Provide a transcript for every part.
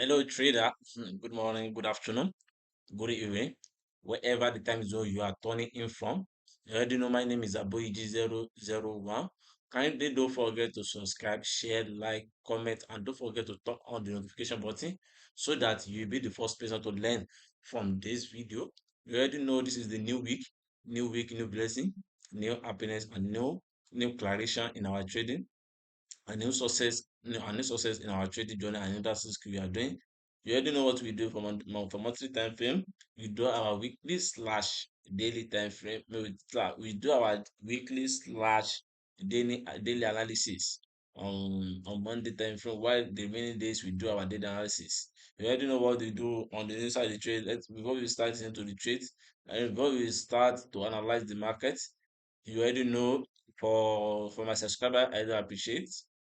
Hello, trader. Good morning, good afternoon, good evening, wherever the time zone you are turning in from. You already know my name is Aboyiji001. Kindly don't forget to subscribe, share, like, comment, and don't forget to turn on the notification button so that you'll be the first person to learn from this video. You already know this is the new week, new blessing, new happiness, and new clarification in our trading a new success in our trading journey and other things we are doing. You already know what we do for monthly time frame. We do our weekly slash daily time frame. No, we do our weekly slash daily analysis on Monday time frame. While the remaining days we do our daily analysis. You already know what we do on the inside of the trade. Before we start into the trade, and before we start to analyze the market, you already know for my subscriber, I do appreciate.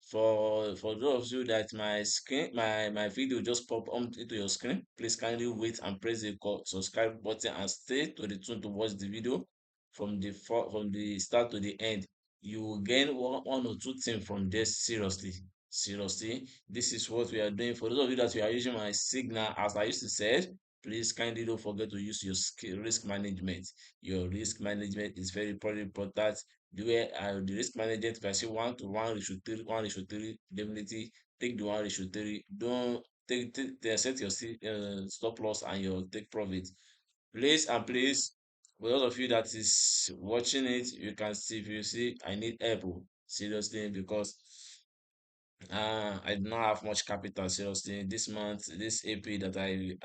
For those of you that my video just pop on into your screen, please kindly wait and press the subscribe button and stay to the tune to watch the video from the start to the end. You will gain one or two things from this. Seriously, this is what we are doing. For those of you that you are using my signal, as I used to say, please kindly don't forget to use your risk management. Your risk management is very, very important. The risk management, if I say 1 to 1 ratio 3, 1 ratio 3, definitely take the 1 ratio 3. Don't set your stop loss and your take profit. Please, for those of you that is watching it, you can see, if you see I need help, seriously, because I do not have much capital. Seriously, this month, this AP that I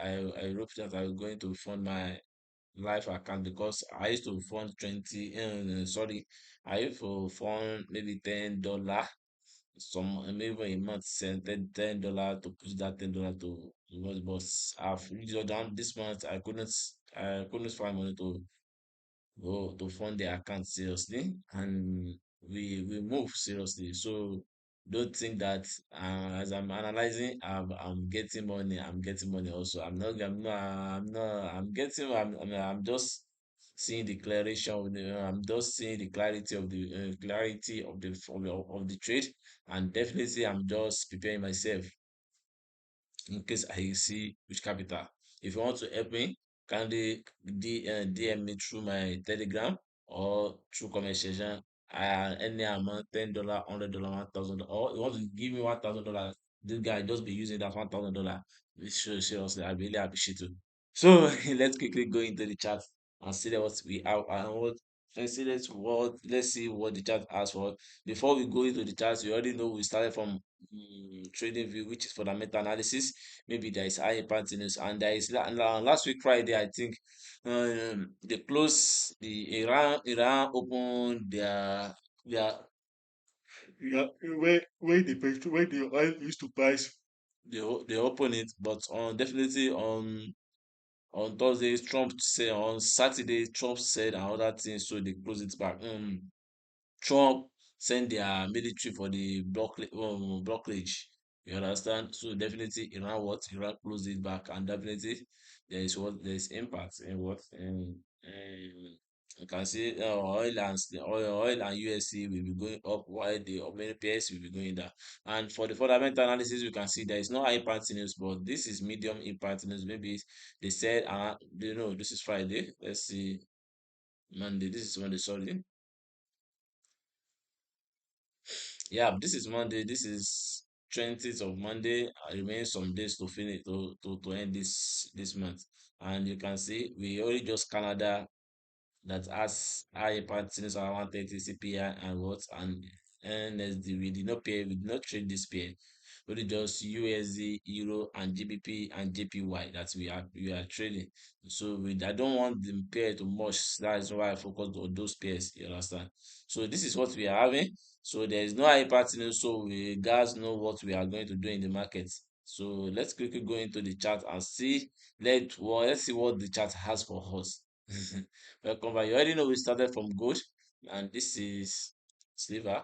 wrote that I'm going to fund my life account, because I used to fund 20, sorry, I used to fund maybe $10, maybe a month send $10 to push that $10 to what. But I've reached all down this month. I couldn't find money to fund the account, seriously, and we move seriously. So don't think that as I'm analyzing, I'm getting money. I'm getting money also. I'm just seeing the declaration I'm just seeing the clarity of the trade, and definitely I'm just preparing myself in case I see which capital. If you want to help me, kindly DM me through my Telegram or through comment section. Any amount, $10, $100, $1,000, or you want to give me $1,000. This guy just be using that $1,000. Seriously, I really appreciate it. So let's quickly go into the chat and see what we have and what. Let's see what the chat has for. Before we go into the charts, you already know we started from trading view, which is fundamental analysis. Maybe there is high partners, and there is last week Friday, I think. They closed the Iran opened their yeah, where the oil used to price. They open it, but on definitely on Thursday, Trump said, on Saturday, Trump said and other things, so they closed it back. Trump sent their military for the blockage. You understand? So definitely Iran closed it back, and definitely there is impact in what in you can see oil and USD will be going up while the many pairs will be going down. And for the fundamental analysis, we can see there is no high impact news, but this is medium impact news. Maybe they said, this is Friday. Let's see, Monday. This is Monday. Sorry. Yeah, this is Monday. This is 20th of Monday. Remain some days to finish to end this month. And you can see we already just Canada that has high partners around 30 CPI and what and NSD. We did not trade this pair. Only just USD, Euro, and GBP and JPY that we are trading. So I don't want the pair to much. That's why I focus on those pairs. You understand? So this is what we are having. So there is no high pattern, so we guys know what we are going to do in the market. So let's quickly go into the chart and see. Let's see what the chart has for us. Welcome back. You already know we started from gold, and this is silver.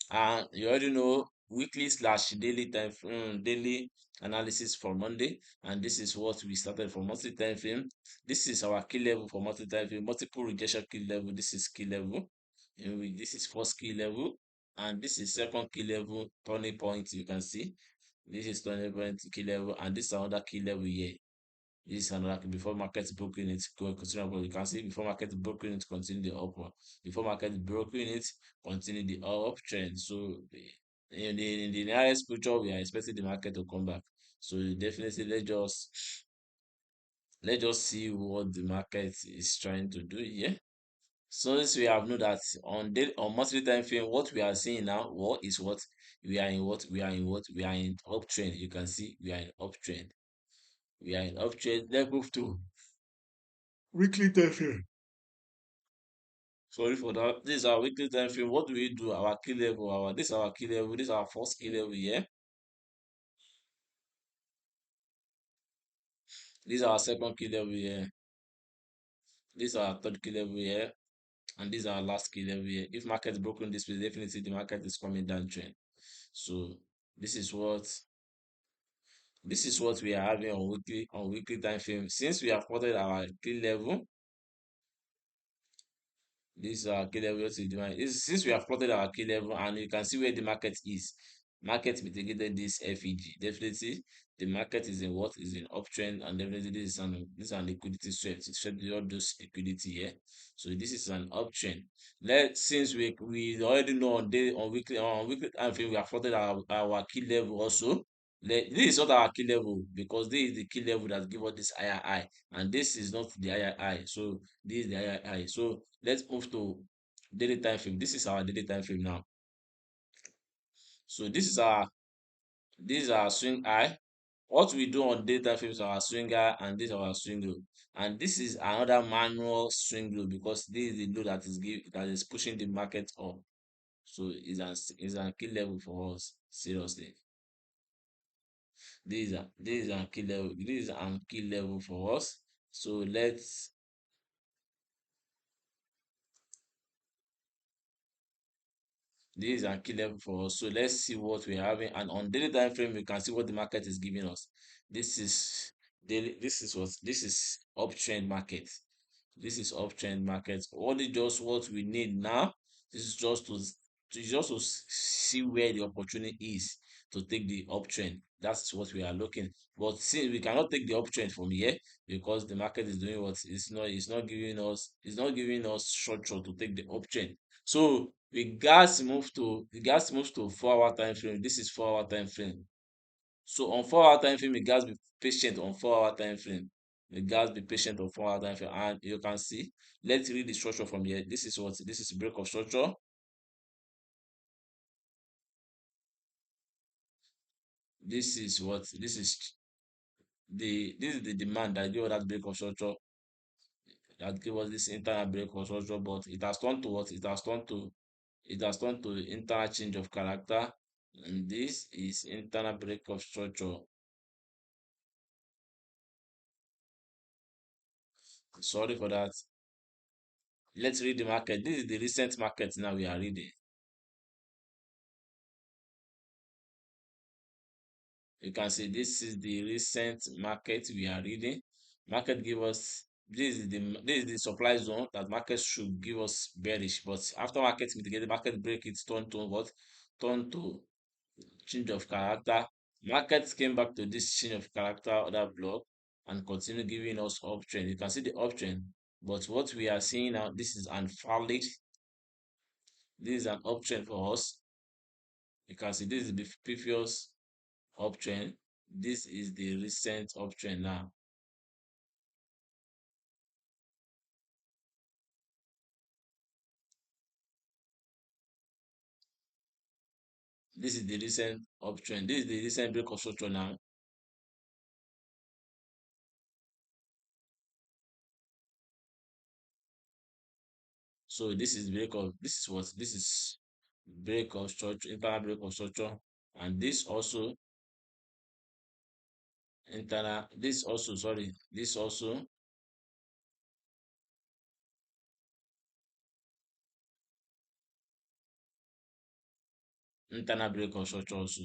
And you already know weekly slash daily daily analysis for Monday. And this is what we started for monthly time frame. This is our key level for monthly time frame. Multiple rejection key level. This is key level. This is first key level, and this is second key level turning point. You can see. This is 20 point key level, and this is another key level here. This is another key. Before market broken it, continue upward. You can see before market broken it, continue the upward. Before market broken it, continue the uptrend. So in the nearest future, we are expecting the market to come back. So definitely let's just see what the market is trying to do here. So since we have known that on monthly time frame, what we are seeing now, what we are in, we are in uptrend. You can see we are in uptrend. We are in uptrend. Let's move to weekly time frame. Sorry for that. This is our weekly time frame. What do we do? Our key level, this is our key level. This is our first key level here. This is our second key level here. This is our third key level here. And this is our last key level here. If market broken this way, definitely the market is coming down trend. So this is what we are having on weekly time frame. Since we have plotted our key level, this is our key level to divine. Since we have plotted our key level and you can see where the market is, market mitigated this FEG. Definitely, the market is in what is in uptrend, and definitely this is an liquidity sweat. It swept all those liquidity here. So this is an uptrend. Since we already know on weekly time frame we have plotted our key level also. This is not our key level because this is the key level that give us this higher high, and this is not the higher high. So this is the higher high. So let's move to daily time frame. This is our daily time frame now. So this is our swing high. What we do on daily time frame is our swing high, and this is our swing low. And this is another manual swing low because this is the low that is pushing the market up. So it's a key level for us. Seriously. This is a key level. This is a key level for us. So this is a key level for us. So let's see what we're having. And on daily time frame, you can see what the market is giving us. This is daily. This is uptrend market. This is uptrend market. Only just what we need now. This is just to see where the opportunity is to take the uptrend. That's what we are looking. But since we cannot take the uptrend from here because the market is doing what it's not giving us structure to take the uptrend. So we gas move to 4 hour time frame. This is 4 hour time frame. So on 4 hour time frame, we gas be patient on 4 hour time frame. We gas be patient on 4 hour time frame, and you can see. Let's read the structure from here. This is break of structure. This is the demand that give us that break of structure, that give us this internal break of structure, but it has turned to what? It has turned to internal change of character, and this is internal break of structure. Sorry for that. Let's read the market. This is the recent market now we are reading. You can see this is the recent market we are reading. Market give us this is the supply zone that market should give us bearish, but after market mitigated, market break it turn to what? Turn to change of character. Markets came back to this change of character other block and continue giving us uptrend. You can see the uptrend, but what we are seeing now, this is unvalid. This is an uptrend for us. You can see this is the previous uptrend. This is the recent uptrend now. This is the recent uptrend. This is the recent break of structure now. So this is break of structure, internal break of structure, and this also internal break of structure also.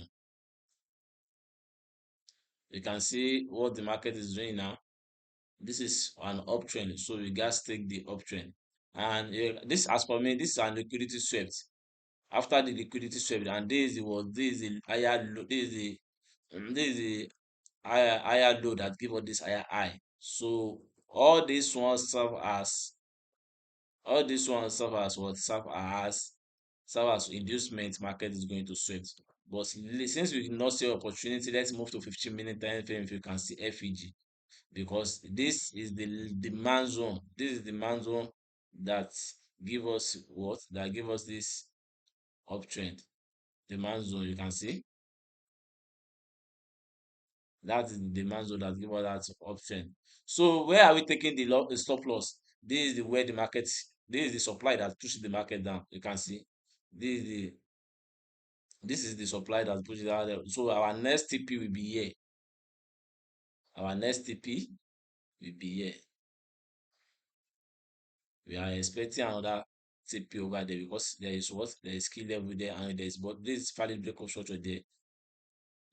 You can see what the market is doing now. This is an uptrend, so we guys take the uptrend. And this, as for me, this is an liquidity swept. After the liquidity swept, and this is the higher low, This is the higher low that give us this higher high. So all these ones serve as what serve as inducement market is going to sweat. But since we did not see opportunity, let's move to 15-minute time frame if you can see FEG, because this is the demand zone. This is the demand zone that give us this uptrend. Demand zone, you can see that is the demand zone that give us that uptrend. So where are we taking the stop loss? This is the where the market, this is the supply that pushes the market down. You can see this is the supply that pushes it out there. So our next TP will be here. Our next TP will be here. We are expecting another TP over there because there is what? There is key level there and there is, but this is valid break of structure there.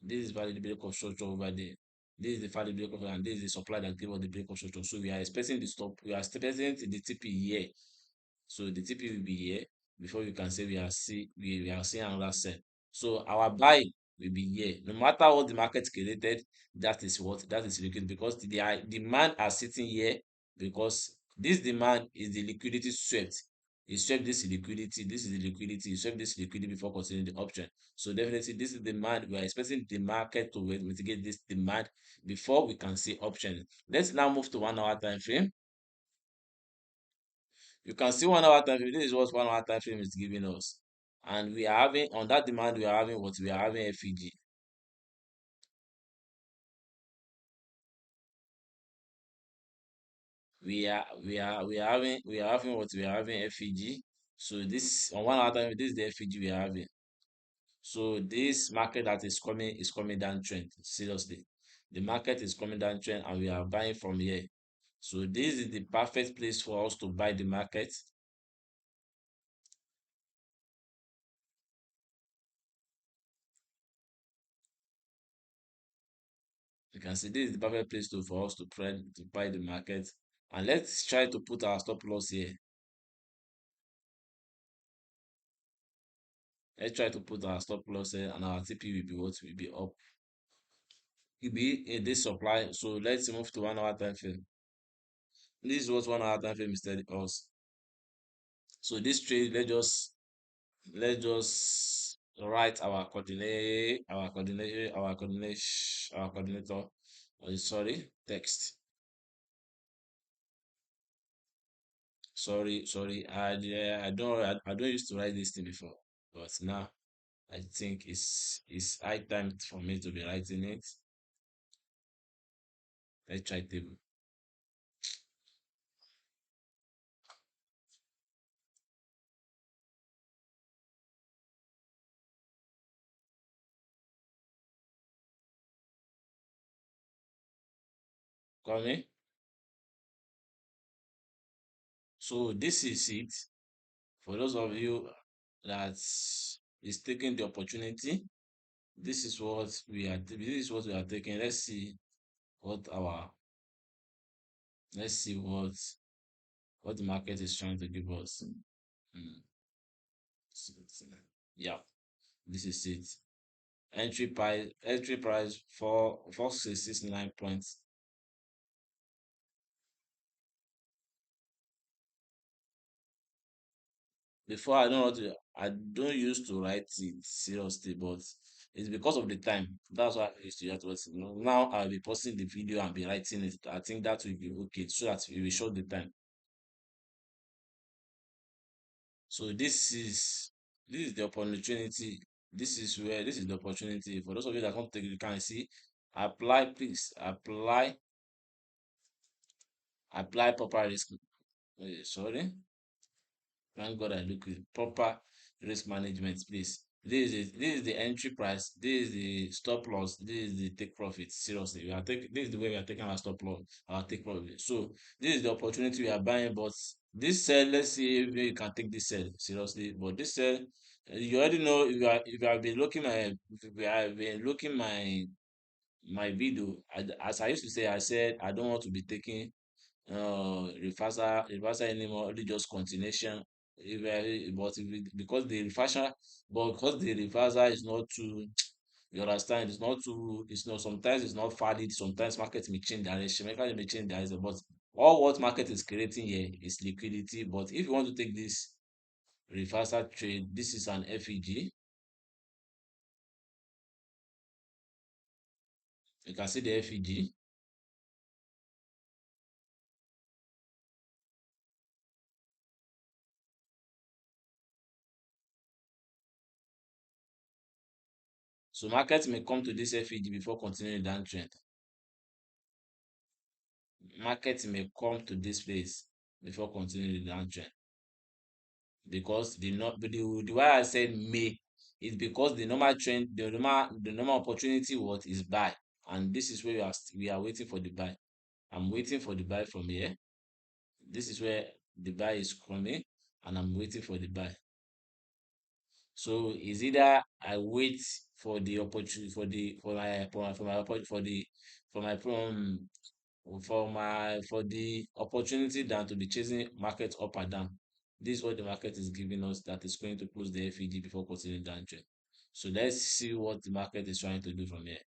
This is valid break of structure over there. This is the valid break of, and this is the supply that give us the break of structure. So we are expecting the stop. We are expecting the TP here. So the TP will be here before you can say we are seeing another sell. So our buy will be here. No matter what the market created, that is liquid, because the demand are sitting here because this demand is the liquidity swept. It swept this is the liquidity, it swept this liquidity before considering the option. So definitely this is demand. We are expecting the market to mitigate this demand before we can see option. Let's now move to 1 hour time frame. You can see 1 hour time frame. This is what 1 hour time frame is giving us. And we are having on that demand, we are having what? We are having FEG. We are having what? We are having FEG. So this on 1 hour time, this is the FEG we are having. So this market that is coming down trend. Seriously. The market is coming down trend and we are buying from here. So this is the perfect place for us to buy the market. You can see this is the perfect place for us to buy the market. And let's try to put our stop loss here. Let's try to put our stop loss here, and our TP will be what? Will be up. It will be in this supply. So let's move to 1 hour time frame. This is what 1 hour time frame is telling us. So this trade, let's just write our coordinator. Sorry, text. Sorry. I don't used to write this thing before, but now I think it's high time for me to be writing it. Let's try table. Coming. So this is it. For those of you that is taking the opportunity, this is what we are taking. What our let's see what the market is trying to give us. Mm, yeah, this is it. Entry price for 4669 points. Before I don't used to write it seriously, but it's because of the time. That's why I used to write it. Now I'll be posting the video and be writing it. I think that will be okay so that we will show the time. So this is the opportunity. This is the opportunity for those of you that want to take, you can see apply, please apply proper risk. Sorry. Thank God I look with proper risk management, please. This is the entry price. This is the stop loss. This is the take profit. Seriously, this is the way we are taking our stop loss, our take profit. So this is the opportunity we are buying. But this sell, let's see if you can take this sell seriously. But this sell, you already know if you have been looking my video. As I used to say, I said I don't want to be taking reversal anymore, only just continuation. Because the reversal is not too You understand? It's not too, it's not, sometimes it's not valid, sometimes market may change direction, market may change direction, but all what market is creating here is liquidity. But if you want to take this reversal trade, this is an FEG. You can see the FEG. So market may come to this FEG before continuing the downtrend. Market may come to this place before continuing the downtrend, because the not the why I said may is because the normal trend, the normal opportunity what is buy, and this is where we are waiting for the buy. I'm waiting for the buy from here. This is where the buy is coming, and I'm waiting for the buy. So is either I wait for the opportunity for the opportunity than to be chasing market up and down. This is what the market is giving us, that is going to close the FEG before continuing downtrend. So let's see what the market is trying to do from here.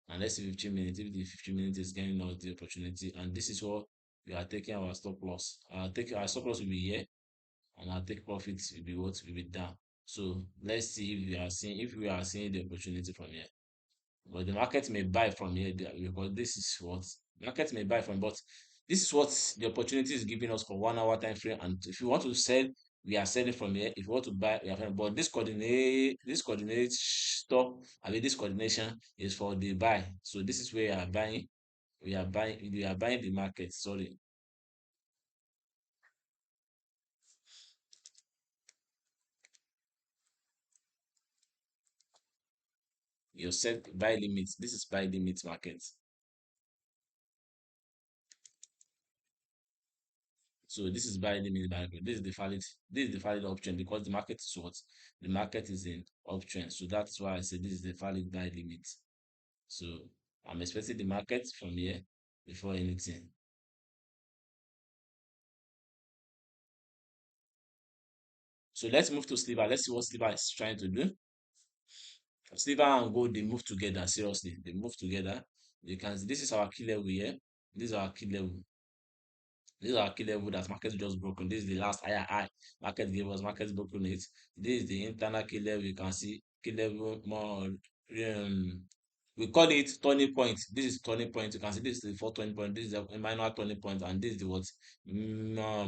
And let's see 15 minutes. If the 15 minutes is giving us the opportunity, and this is what we are taking our stop loss. Our stop loss will be here, and our take profits will be what will be down. So let's see if we are seeing the opportunity from here. But the market may buy from here because this is what market may buy from. But this is what the opportunity is giving us for 1 hour time frame. And if you want to sell, we are selling from here. If you want to buy, we are selling. But this coordinate stop, I mean this coordination is for the buy. So this is where we are buying. We are buying the market. Sorry, you set buy limits. This is buy limit market. So this is buy limit market. This is the valid option, because the market is what? The market is in uptrend. So that's why I said this is the valid buy limit. So I'm expecting the market from here before anything. So let's move to Sliver. Let's see what Sliver is trying to do. Sliver and gold, they move together. Seriously, they move together. You can see this is our key level here. This is our key level. This is our key level that market just broken. This is the last higher high market gave us. Market broken it. This is the internal key level. You can see key level more. We call it turning point. This is turning point. You can see this is the fourth turning point. This is a minor turning point, and this is the what?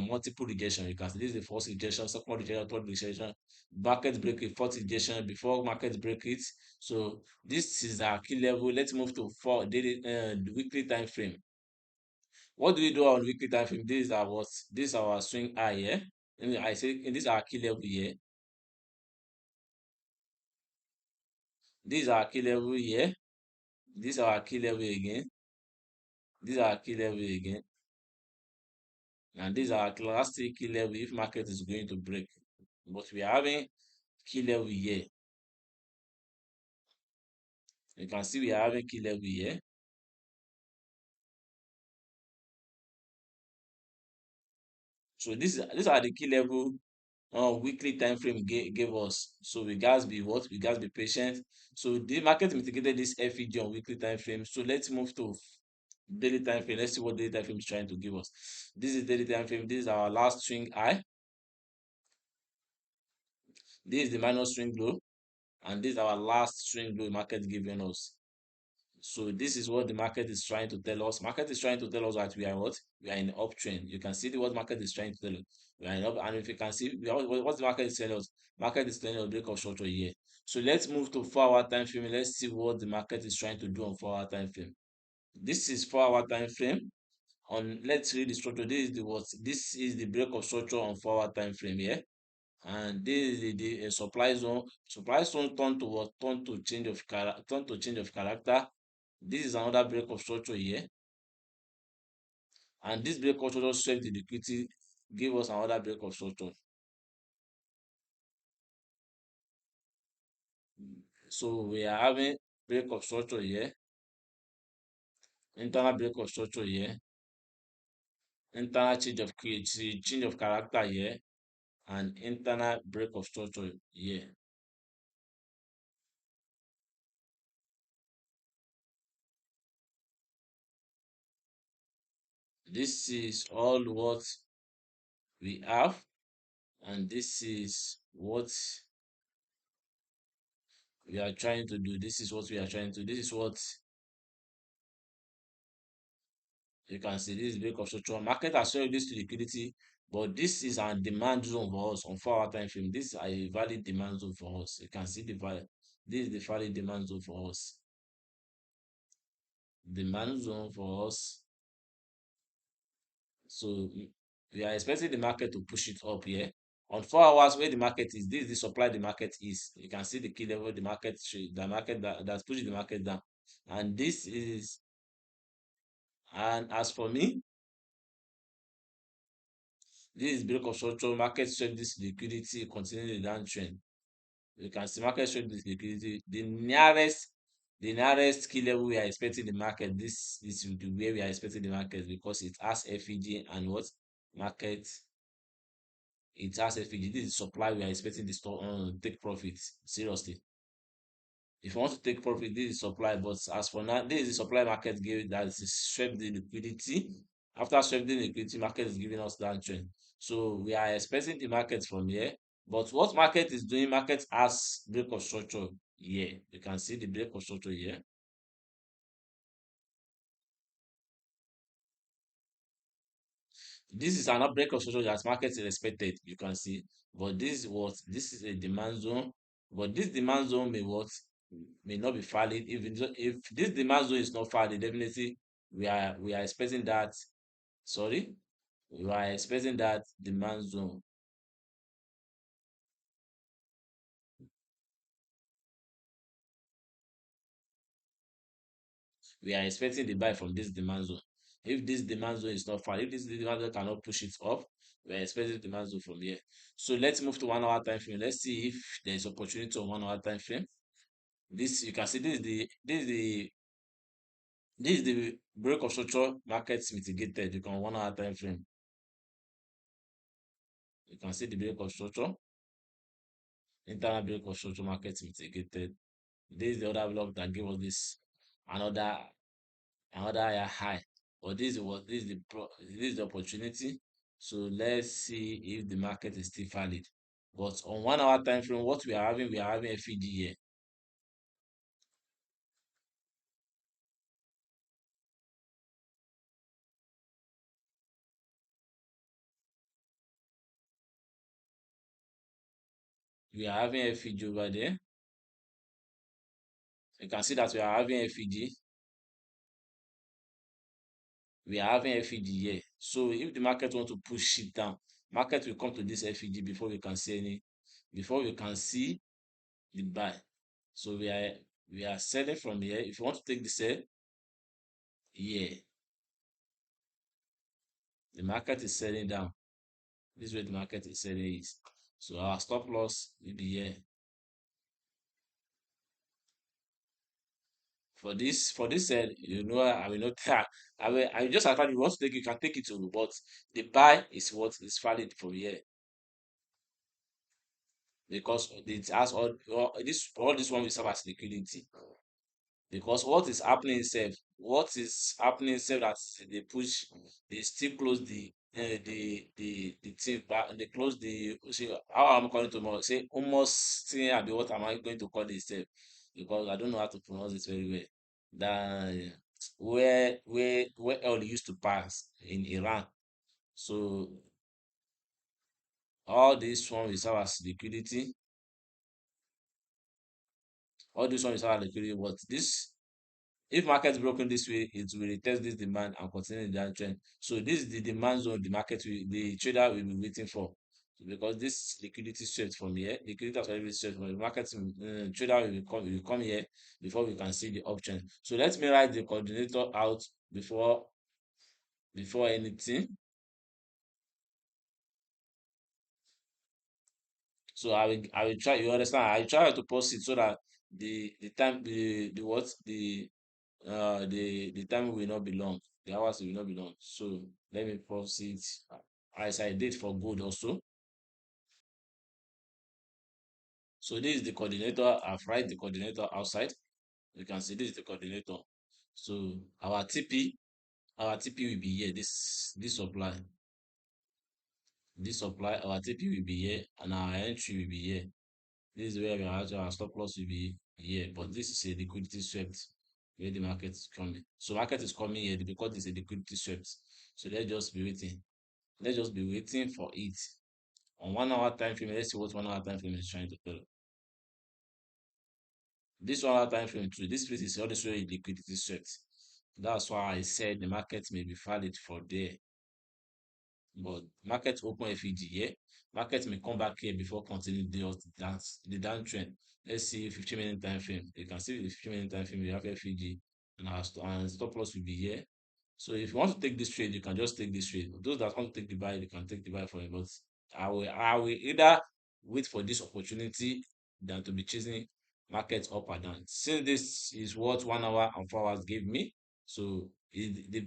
Multiple rejection. You can see this is the first rejection, second rejection, third rejection, market break it, fourth rejection before market break it. So this is our key level. Let's move to the weekly time frame. What do we do on weekly time frame? This is our swing high here. And I say this is our key level here. This is our key level here. This is our key level again. This is our key level again. And this is our classic key level if market is going to break. But we are having key level here. You can see we are having key level here. So these are the key level weekly time frame gave us. So we guys be what? We guys be patient. So the market mitigated this FEG on weekly time frame. So let's move to daily time frame. Let's see what daily time frame is trying to give us. This is daily time frame. This is our last swing high. This is the minor swing low, and this is our last swing low market giving us. So this is what the market is trying to tell us. Market is trying to tell us that we are what? We are in uptrend. You can see what market is trying to tell us. We are in up, and if you can see what the market is telling us, market is telling us break of structure here. So let's move to 4 hour time frame. Let's see what the market is trying to do on 4 hour time frame. This is 4 hour time frame. On let's read the structure. This is the what? This is the break of structure on 4 hour time frame here. And this is the supply zone. Supply zone turn to what? Turn to change of character. This is another break of structure here, and this break of structure swept the liquidity, give us another break of structure. So we are having break of structure here, internal break of structure here, internal change of character here, and internal break of structure here. This is all what we have, and this is what we are trying to do. This is what we are trying to do. This is what you can see. This is break of structure. Market has sold this to liquidity, but this is a demand zone for us on 4 hour time frame. This is a valid demand zone for us. You can see the valid. This is the valid demand zone for us. Demand zone for us. So we are expecting the market to push it up here. On 4 hours, where the market is, this is the supply the market is. You can see the key level, the market that's pushing the market down. And this is, and as for me, this is break of structure, market strength, this liquidity continuing the downtrend. You can see market strength, this liquidity. The nearest key level we are expecting the market. This is where we are expecting the market because it has FEG and what market. It has FEG. This is supply we are expecting the store take profit seriously. If you want to take profit, this is supply. But as for now, this is the supply market gave that is swept the liquidity. After sweeping the liquidity, market is giving us downtrend. So we are expecting the market from here. But what market is doing, market has break of structure here. You can see the break of structure here. This is an break of structure that market is expected. You can see, but this is a demand zone. But this demand zone may not be valid. If this demand zone is not valid, definitely we are expecting that. Sorry, we are expecting that demand zone. We are expecting the buy from this demand zone. If this demand zone is not valid, if this demand zone cannot push it up, we are expecting demand zone from here. So let's move to 1 hour time frame. Let's see if there is opportunity on 1 hour time frame. This you can see this is the break of structure markets mitigated. You can 1 hour time frame. You can see the break of structure, internal break of structure markets mitigated. This is the other block that gave us this another higher high. But this is the opportunity. So let's see if the market is still valid. But on 1 hour time frame, what we are having FEG here. We are having FEG over there. You can see that we are having FEG. We are having FEG here. So if the market want to push it down, market will come to this FEG before we can see the buy. So we are selling from here. If you want to take the sell here, the market is selling down. This is where the market is selling is. So our stop loss will be here. For this sell, I will not I will just advise you want to take, you can take it to, but the buy is what is valid from here because it has all this one will serve as liquidity. Because what is happening itself that they push, they still close the thing back, they close the see how I'm calling tomorrow, say almost thing abi what am I going to call this sef, because I don't know how to pronounce it very well. That where oil used to pass in Iran. So all this one will serve as liquidity. All this one will serve as liquidity, but this, if market broken this way, it will retest this demand and continue the downtrend. So this is the demand zone the trader will be waiting for. Because this liquidity swept from here, liquidity has already swept from the market, trader will come here before we can see the uptrend. So let me write the coordinator out before anything. So I will try, you understand, I try to post it so that the time the what the time will not be long, the hours will not be long. So let me pause it as I did for good also. So this is the coordinator. I've write the coordinator outside. You can see this is the coordinator. So our TP our TP will be here. This supply, our TP will be here, and our entry will be here. This is where we are our stop loss will be here. But this is a liquidity swept where the market is coming. So market is coming here because it's a liquidity swept. So let's just be waiting. Let's just be waiting for it. On 1 hour time frame, let's see what 1 hour time frame is trying to tell. This 1 hour time frame too, this place is also a liquidity swept. That's why I said the market may be valid for there. But market open FEG here. Market may come back here before continuing the downtrend. Let's see 15-minute time frame. You can see the 15-minute time frame. We have FEG and our stop loss will be here. So if you want to take this trade, you can just take this trade. Those that want to take the buy, you can take the buy for it. But I will either wait for this opportunity than to be chasing markets up or down. Since this is what 1 hour and 4 hours gave me, so the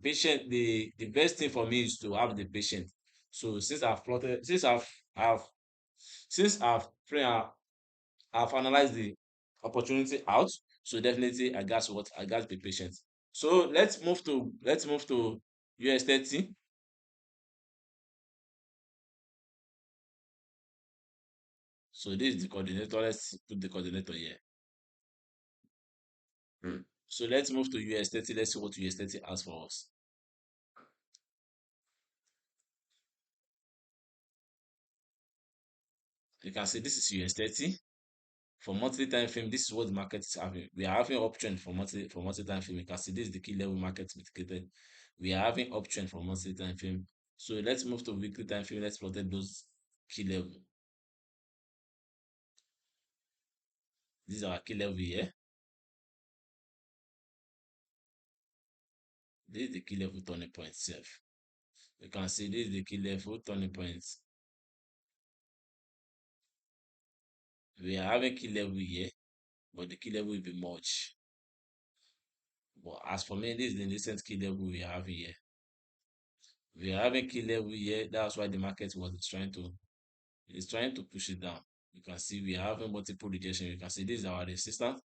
patient the best thing for me is to have the patient. So I've since I've analyzed the opportunity out, so definitely I got be patient. So let's move to US 30. So this is the coordinator. Let's put the coordinator here. So let's move to US 30. Let's see what US 30 has for us. You can see this is US 30. For monthly time frame, this is what the market is having. We are having uptrend for monthly time frame. You can see this is the key level market mitigated. We are having uptrend for monthly time frame. So let's move to weekly time frame. Let's protect those key level. This is our key level here. This is the key level turning point itself. You can see this is the key level turning points. We are having key level here, but the key level will be much. But as for me, this is the recent key level we have here. We are having key level here. That's why the market was trying to push it down. You can see we are having multiple rejection. You can see this is our resistance.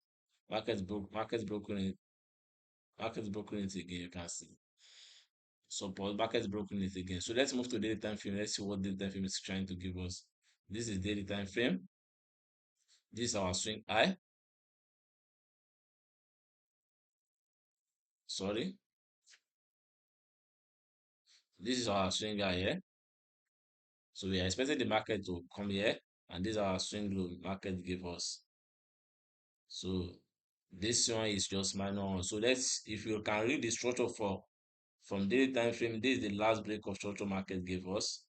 Market's broken it again. You can see support. Market's broken it again. So let's move to daily time frame. Let's see what daily time frame is trying to give us. This is daily time frame. This is our swing high. Sorry. This is our swing high here. So we are expecting the market to come here, and this is our swing low market give us. So this one is just minor one. So if you can read the structure from daily time frame, this is the last break of structure market gave us.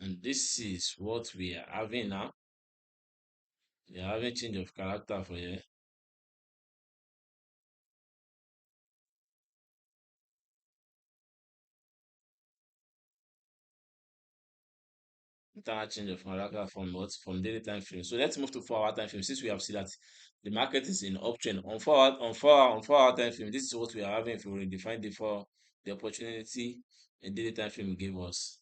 And this is what we are having now. We are having change of character for here. Internal change of character from what? From daily time frame. So let's move to 4 hour time frame. Since we have seen that the market is in uptrend on 4 hour time frame, this is what we are having if we redefine the opportunity a daily time frame gave us.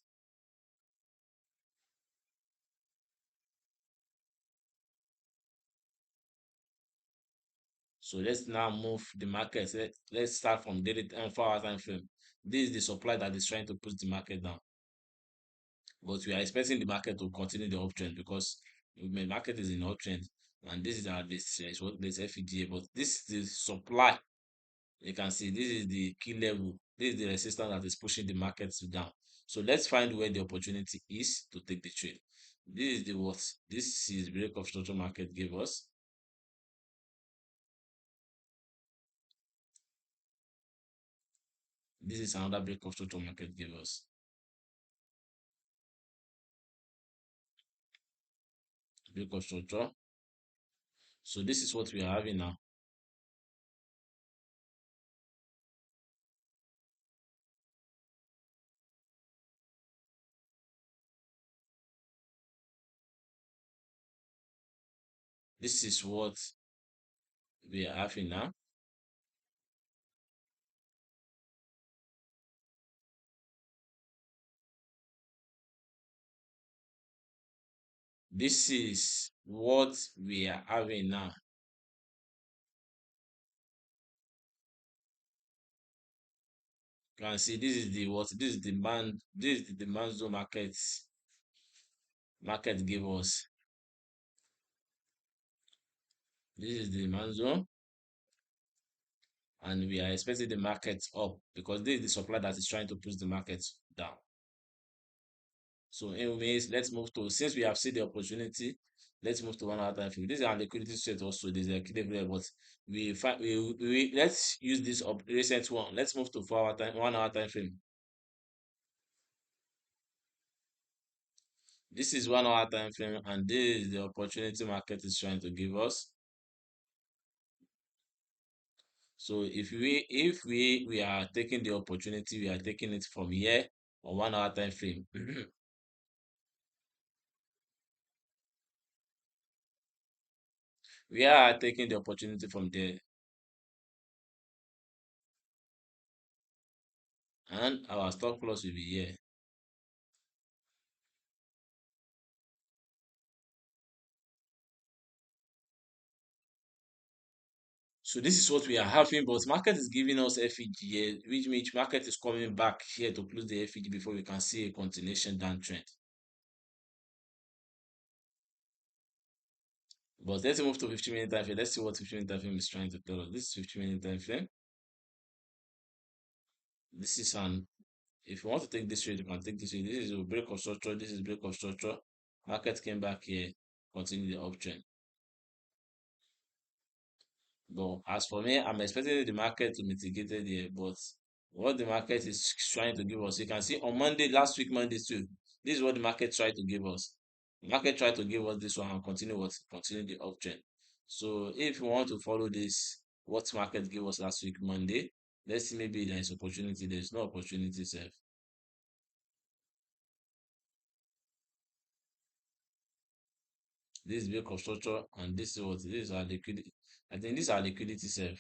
So let's now move the market. Let's start from daily and 4 hour time frame. This is the supply that is trying to push the market down. But we are expecting the market to continue the uptrend because the market is in uptrend, and this is our this FEGA. But this is the supply. You can see this is the key level. This is the resistance that is pushing the market down. So let's find where the opportunity is to take the trade. This is the what? This is break of structure market gave us. This is another break of structure market gave us. Break of structure. So this is what we are having now. This is what we are having now. This is what we are having now. You can see this is the what this is the demand, this is the demand zone market gave us. This is the demand zone, and we are expecting the market up because this is the supply that is trying to push the market down. So anyways, let's move to, since we have seen the opportunity, let's move to 1 hour time frame. This is our liquidity set also. This is a liquidity, but we find we let's use this recent one. Let's move to 4 hour time, 1 hour time frame. This is 1 hour time frame, and this is the opportunity market is trying to give us. So if we are taking the opportunity, we are taking it from here on 1 hour time frame. We are taking the opportunity from there, and our stop loss will be here. So this is what we are having, but market is giving us FEG here, which means market is coming back here to close the FEG before we can see a continuation downtrend. But let's move to 15-minute time frame. Let's see what 15-minute time frame is trying to tell us. This is 15-minute time frame. This is an, if you want to take this trade, you can take this trade. This is a break of structure. This is break of structure. Market came back here, continue the uptrend. But as for me, I'm expecting the market to mitigate it here. But what the market is trying to give us, you can see on Monday, last week, Monday too. This is what the market tried to give us. The market tried to give us this one and continue the uptrend. So if you want to follow this, what market gave us last week, Monday, let's see, maybe there is opportunity. There is no opportunity, sir. This is break of structure, and this is what this is our liquidity. I think this is our liquidity self.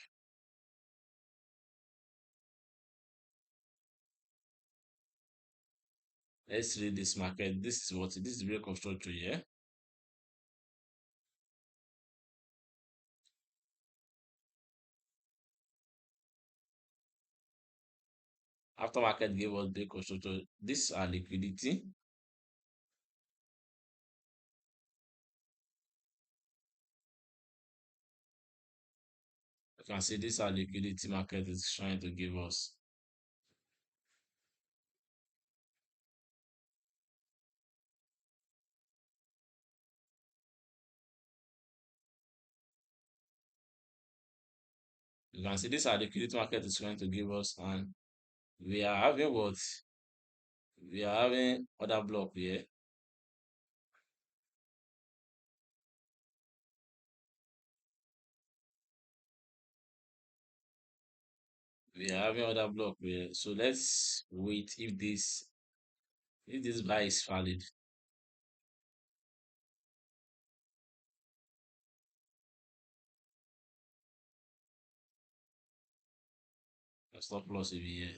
Let's read this market. This is what this is break of structure here. After market gave us break of structure, this is our liquidity. You can see this is our liquidity market is trying to give us. You can see this is our liquidity market is trying to give us, and we are having what we are having other block here. We are having other block here. So let's wait if this buy is valid. Our stop loss will be here.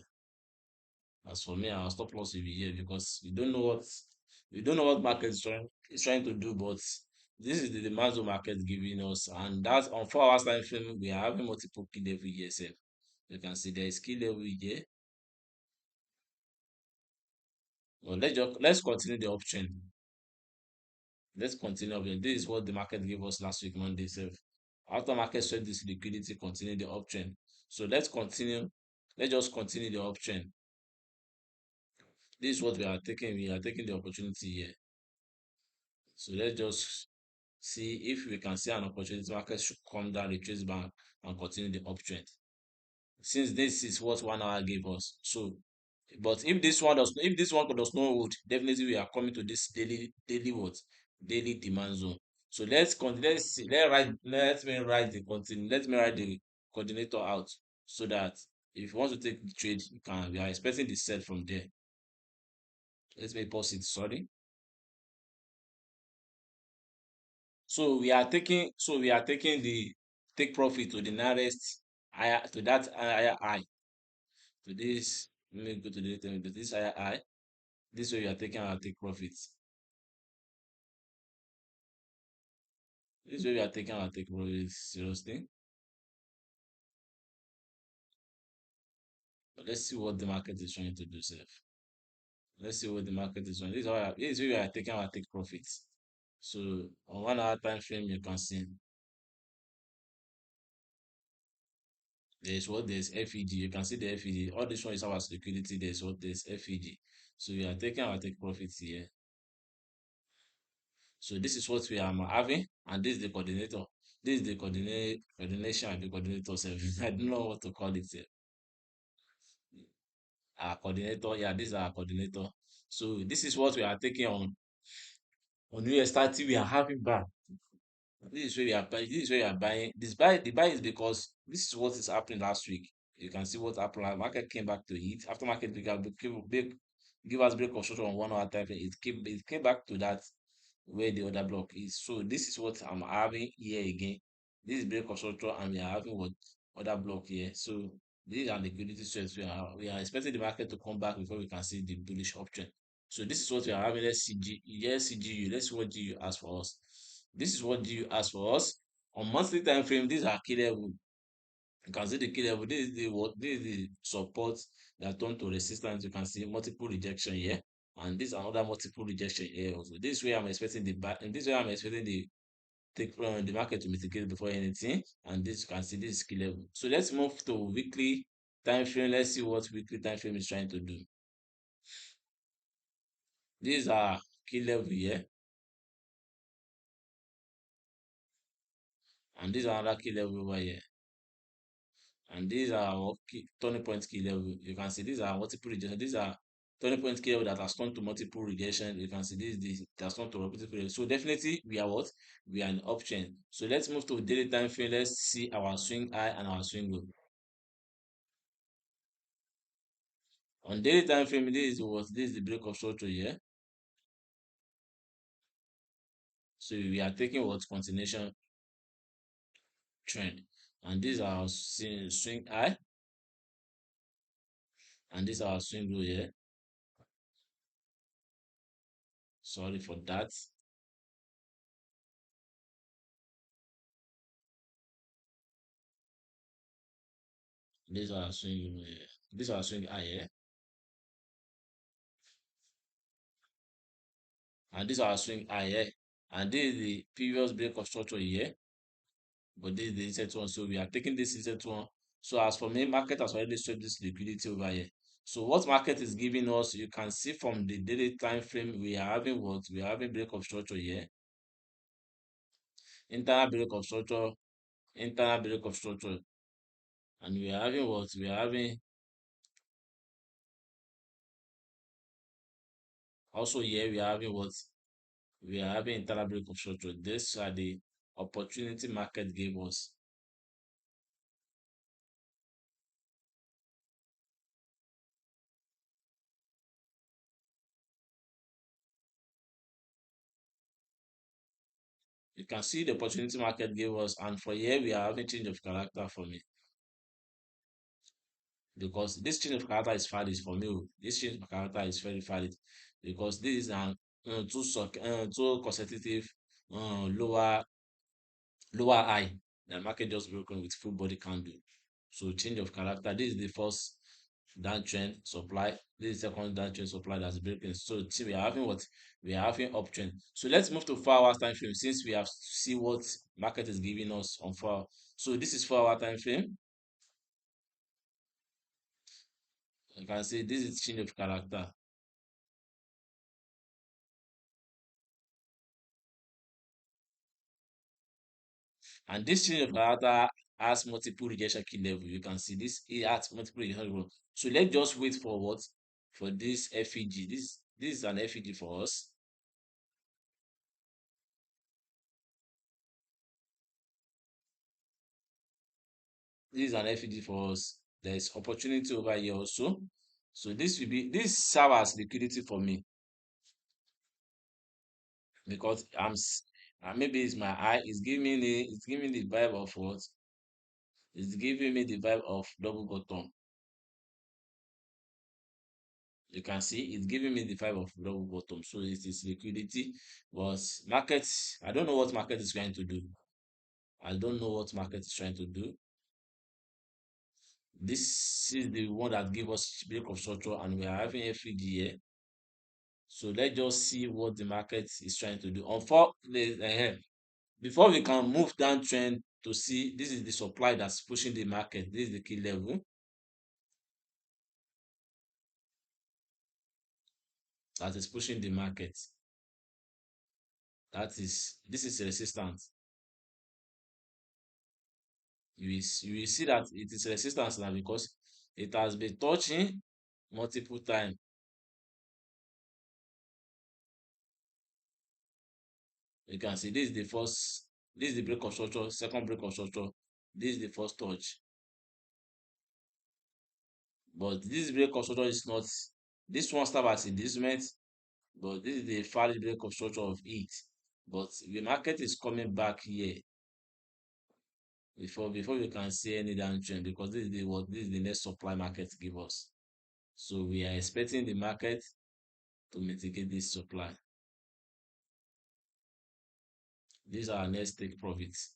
As for me, our stop loss will be here because we don't know what market is trying to do, but this is the demand of market giving us, and that's on 4 hours time frame. We are having multiple key level here. Sef. You can see there is key level here. But let's continue the uptrend. Let's continue uptrend. This is what the market gave us last week, Monday. Sef. After market showed this liquidity, continue the uptrend. So let's continue. Let's just continue the uptrend. This is what we are taking. We are taking the opportunity here. So let's just see if we can see an opportunity. Market should come down, retrace back, and continue the uptrend. Since this is what 1 hour gave us. So, but if this one does not hold, definitely we are coming to this daily what daily demand zone. So let's see, let me write the coordinator out so that if you want to take the trade, you can. We are expecting the sell from there. Let me pause it. Sorry. So we are taking the take profit to the nearest higher, to that higher high, to this. Let me go to this higher high. This way we are taking our take profits. This way we are taking our take profit seriously. But let's see what the market is trying to do, sir. Let's see what the market is doing. This is where we are taking our take profits. So on 1 hour time frame, you can see there's FEG. You can see the FEG. All this one is our liquidity. There's FEG. So we are taking our take profits here. So this is what we are having, and this is the coordinator. This is the coordination and the coordinator. I don't know what to call it. Our coordinator. Yeah, this is our coordinator. So this is what we are taking on US 30. We are having back. This is where we are buying. This is where we are buying. The buy is because this is what is happening last week. You can see what happened. Market came back to it after market began give us break of short on 1 hour time. It came back to that where the other block is. So this is what I'm having here again. This is break of structure and we are having what other block here. So these are liquidity sweats. We are expecting the market to come back before we can see the bullish uptrend. So this is what we are having. Let's see GU. Let's see what GU has for us. This is what GU has for us. On monthly time frame, these are key level. You can see the key level. This is the support that turned to resistance. You can see multiple rejection here. And this is another multiple rejection here also. This is where I'm expecting the back, and this is where I'm expecting the market to mitigate before anything. And this you can see this is key level. So let's move to weekly time frame. Let's see what weekly time frame is trying to do. These are key level here, and these are another key level over here. And these are our turning point key level. You can see these are multiple rejection. These are turning point key level that has turned to multiple rejection. You can see this has turned to multiple rejection. So definitely we are what? We are an uptrend. So let's move to daily time frame. Let's see our swing high and our swing low. On daily time frame, this is the break of structure here. So we are taking what continuation trend. And these are our swing high, and these are our swing low here. Sorry for that. These are our swing low here. These are our swing high here. And these are our swing high here. And this is the previous break of structure here. But this is the insert one. So we are taking this insert one. So as for me, market has already swept this liquidity over here. So what market is giving us, you can see from the daily time frame, we are having what? We are having break of structure here. Internal break of structure, internal break of structure. And we are having what? We are having also here, we are having what? We are having internal break of structure. These are the opportunity market gave us. You can see the opportunity market gave us, and for here we are having change of character for me because this change of character is valid for me. This change of character is very valid because this is an two consecutive lower high. The market just broken with full body candle. So change of character. This is the first downtrend supply. This is the second downtrend supply that's breaking. So see, we are having what? We are having uptrend. So let's move to 4 hours time frame since we have see what market is giving us on 4. So this is 4 hour time frame. You can see this is change of character. And this change of character has multiple rejection key level. You can see this, it has multiple rejection level. So let's just wait for what? For this FEG. This is an FEG for us. This is an FEG for us. There's opportunity over here also. So this serve as liquidity for me because maybe it's my eye. It's giving me the vibe of what? It's giving me the vibe of double bottom. You can see it's giving me the vibe of double bottom. So it is liquidity, but market. I don't know what market is going to do. I don't know what market is trying to do. This is the one that gave us break of structure, and we are having FEG here. So let's just see what the market is trying to do. Before we can move down trend to see, this is the supply that's pushing the market. This is the key level that is pushing the market. This is resistance. You will see that it is resistance now because it has been touching multiple times. You can see this is the break of structure, second break of structure, this is the first touch. But this break of structure is not, this one starts as a disment, but this is the valid break of structure of it. But the market is coming back here before we can see any downtrend, because this is the next supply market give us. So we are expecting the market to mitigate this supply. These are our next take profits.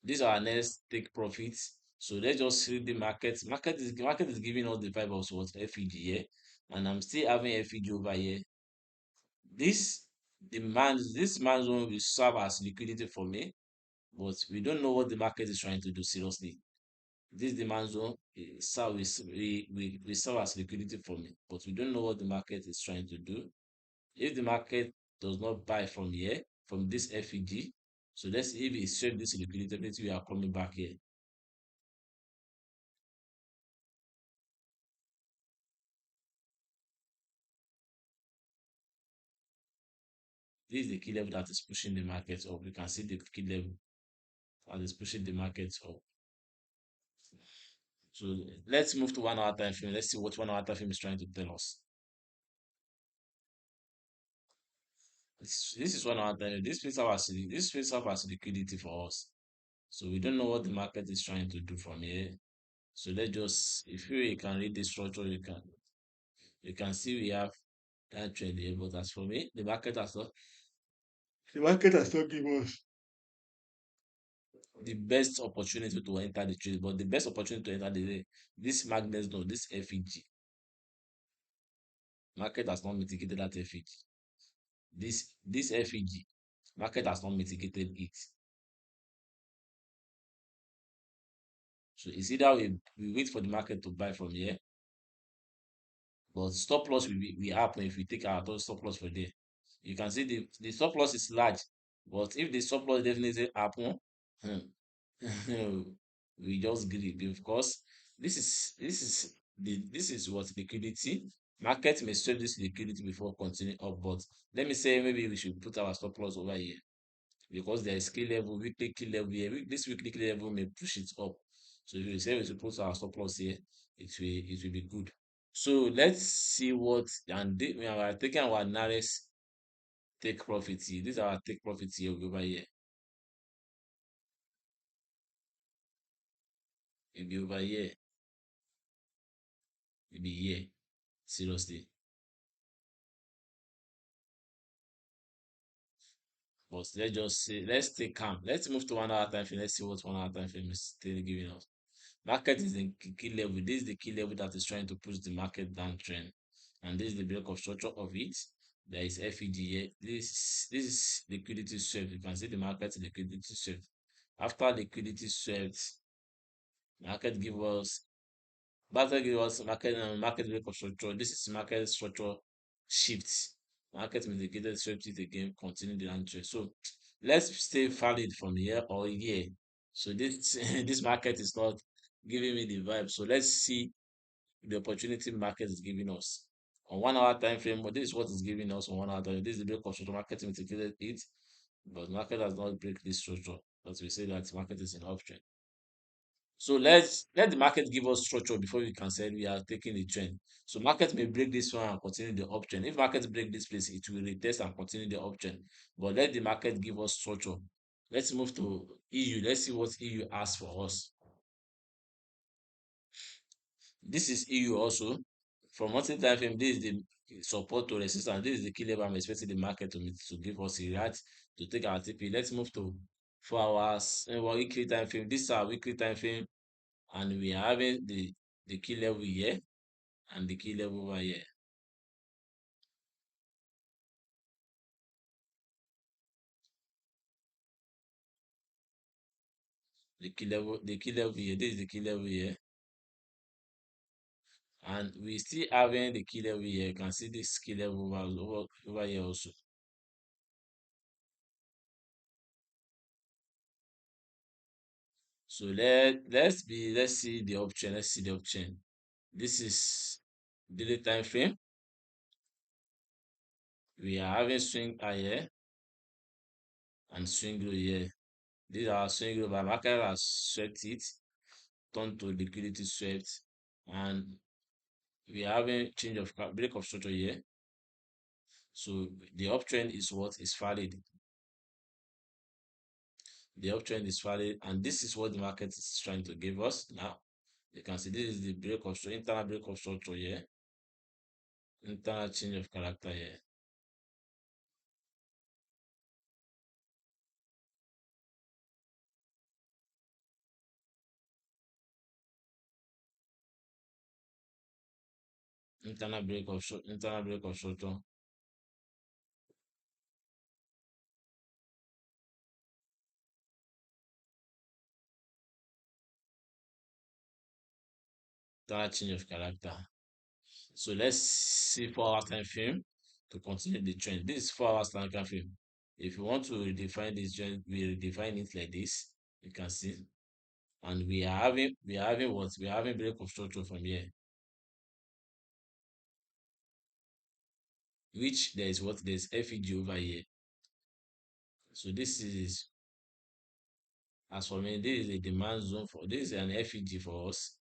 These are our next take profits. So let's just see the market. Market is giving us the vibe of what FEG here, and I'm still having FEG over here. This this man zone will serve as liquidity for me, but we don't know what the market is trying to do seriously. This demand zone we serve as liquidity for me, but we don't know what the market is trying to do. If the market does not buy from here, from this FEG, so let's see if it serves this liquidity, we are coming back here. This is the key level that is pushing the market up. You can see the key level that is pushing the market up. So let's move to 1 hour time frame. Let's see what 1 hour time frame is trying to tell us. This is 1 hour time frame. This plays up as liquidity for us. So we don't know what the market is trying to do from here. So let's just, if you can read the structure, you can see we have that trend here. But as for me, the market has not given us the best opportunity to enter the trade. But the best opportunity to enter this magnet zone, this FEG, market has not mitigated that FEG. This FEG, market has not mitigated it. So it's either we wait for the market to buy from here, but stop loss will happen if we take our stop loss for there. You can see the stop loss is large, but if the stop loss definitely happen, we just greed, because this is what liquidity. Market may save this liquidity before continuing up, but let me say maybe we should put our stop loss over here, because there is key level, weekly key level here. This weekly key level may push it up. So if we say we should put our stop loss here, it will be good. So let's see what, and we are taking our nearest take profit here. These are our take profit here over here. It'll be over here. It'll be here. Seriously. But let's just say, let's stay calm. Let's move to 1 hour time frame. Let's see what 1 hour time frame is still giving us. Market is in key level. This is the key level that is trying to push the market downtrend. And this is the break of structure of it. There is FEG here. This is liquidity swept. You can see the market liquidity swept. After liquidity swept, market give us market break of structure. This is market structure shift. Market mitigated swept it again, continue the downtrend. So let's stay valid from here or here. So this this market is not giving me the vibe. So let's see the opportunity market is giving us on 1 hour time frame. But this is what is giving us on 1 hour time frame. This is the break of structure. Market mitigated it, but market has not break this structure. But we say that market is in uptrend. So let the market give us structure before we can say we are taking the trend. So market may break this one and continue the uptrend. If market break this place, it will retest and continue the uptrend. But let the market give us structure. Let's move to EU. Let's see what EU has for us. This is EU also. From monthly time frame, this is support to resistance. This is the key level I'm expecting the market to give us a right to take our TP. Let's move to 4 hours weekly time frame. This is our weekly time frame, and we are having the key level here and the key level over here. The key level here. This is the key level here, and we still having the key level here. You can see this key level over here also. So let's see the option. Let's see the option. This is daily time frame. We are having swing high here and swing low here. These are swing low, but market has swept it, turned to liquidity swept, and we are having change of break of structure here. So the uptrend is what is valid. The uptrend is valid, and this is what the market is trying to give us. Now you can see this is the break of structure, internal break of structure here, internal change of character here. Internal break of structure, internal change of character. So let's see 4 hours time frame to continue the trend. This is 4 hours time frame. If you want to redefine this trend, we redefine it like this. You can see, and we are having what we are having break of structure from here, which there is what there's FEG over here. So this is, as for me, this is a demand zone for this is an FEG for us.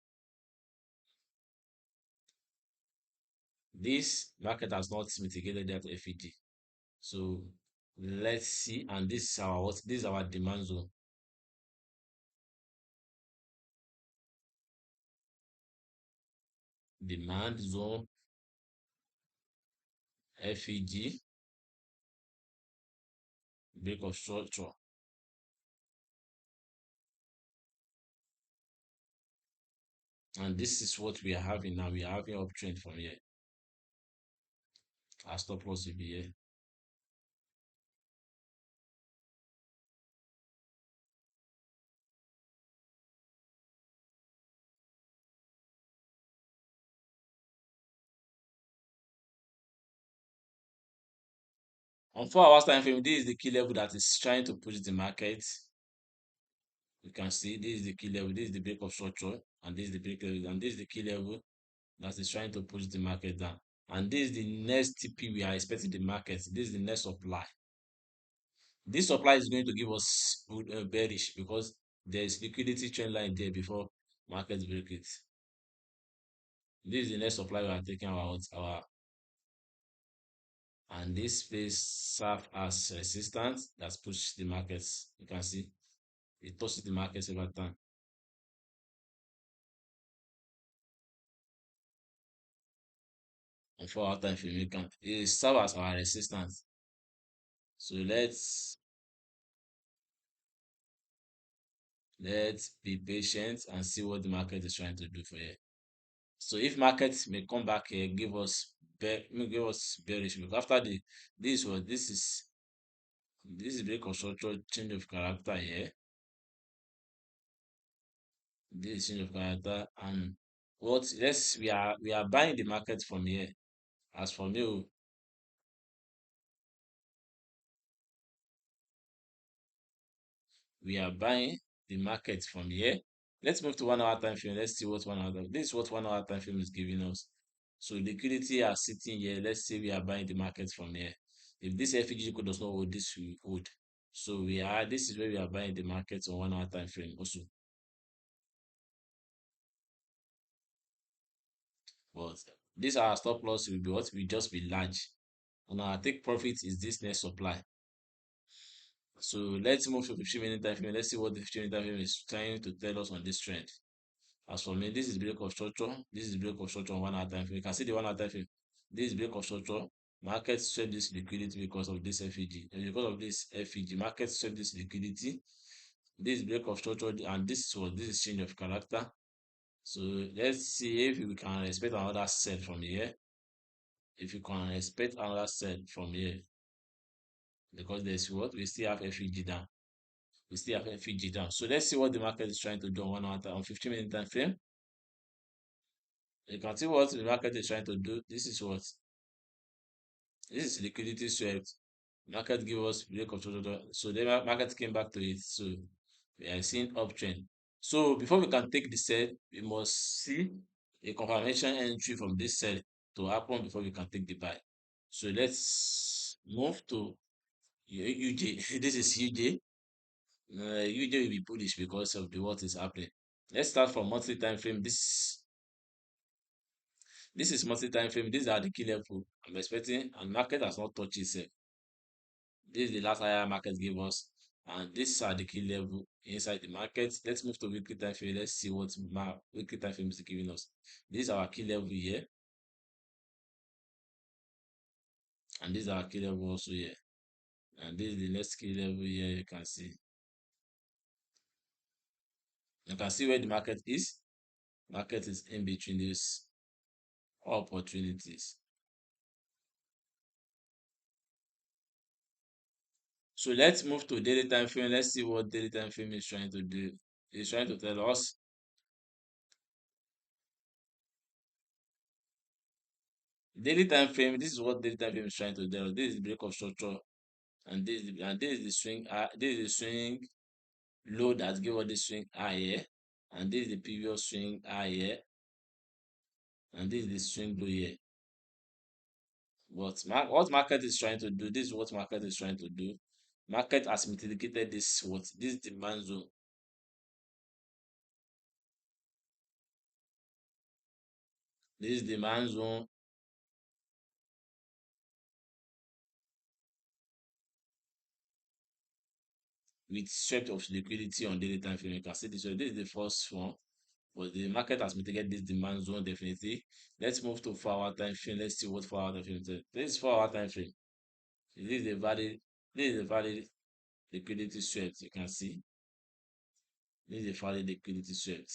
This market has not mitigated that FEG. So let's see, and this is our what this is our demand zone. Demand zone, FEG, break of structure. And this is what we are having now. We are having uptrend from here. Our stop loss will be here. On 4 hours time frame, this is the key level that is trying to push the market. You can see this is the key level, this is the break of structure, and this is the break level, and this is the key level that is trying to push the market down. And this is the next TP we are expecting the market. This is the next supply. This supply is going to give us bearish because there is liquidity trend line there before market break it. This is the next supply we are taking our and this space serve as resistance that's pushed the markets. You can see it touches the markets over time. And 4 hour time frame, you can it serve as our resistance. So let's be patient and see what the market is trying to do for you. So if markets may come back here, give us bearish, because after this is break of structure, change of character here. This is change of character, and what let's we are buying the market from here. As for me, we are buying the market from here. Let's move to 1 hour time frame. Let's see what 1 hour. This is what 1 hour time frame is giving us. So liquidity are sitting here. Let's say we are buying the market from here. If this FEG code does not hold, this will hold. So this is where we are buying the market on 1 hour time frame also. But this our stop loss will be what will just be large. And our take profit is this next supply. So let's move to 15-minute time frame. Let's see what the 15-minute time frame is trying to tell us on this trend. As for me, this is break of structure. This is break of structure on 1 hour time frame. You can see the 1 hour time frame. This break of structure, market swept this liquidity because of this FEG. And because of this FEG, market swept this liquidity. This break of structure, and this is change of character. So let's see if we can expect another sell from here. If you can expect another sell from here, because there's what we still have FEG down. We still have FEG down. So let's see what the market is trying to do on 1 hour on 15-minute time frame. You can see what the market is trying to do. This is liquidity swept. Market give us break of total. So the market came back to it. So we are seeing uptrend. So before we can take the sell, we must see a confirmation entry from this sell to happen before we can take the buy. So let's move to UJ. This is UJ. UJ will be bullish because of the what is happening. Let's start from monthly time frame. This is monthly time frame. These are the key level I'm expecting, and market has not touched itself. This is the last higher market gave us, and these are the key level inside the market. Let's move to weekly time frame. Let's see what weekly time frame is giving us. This is our key level here, and this is our key level also here, and this is the next key level here. You can see. You can see where the market is. Market is in between these opportunities. So let's move to daily time frame. Let's see what daily time frame is trying to do. It's trying to tell us daily time frame. This is what daily time frame is trying to tell us. This is the break of structure, and this is the swing. This is the swing low that gave us the swing high here, and this is the previous swing high here, and this is the swing low here. What market is trying to do? This is what market is trying to do. Market has mitigated this demand zone. This demand zone with strength of liquidity on daily time frame. You can see this. So this is the first one, but the market has mitigated this demand zone definitely. Let's move to 4 hour time frame. Let's see what 4 hour time frame is. This is 4 hour time frame. This is a valid. This is a valid liquidity swept. You can see this is a valid liquidity swept.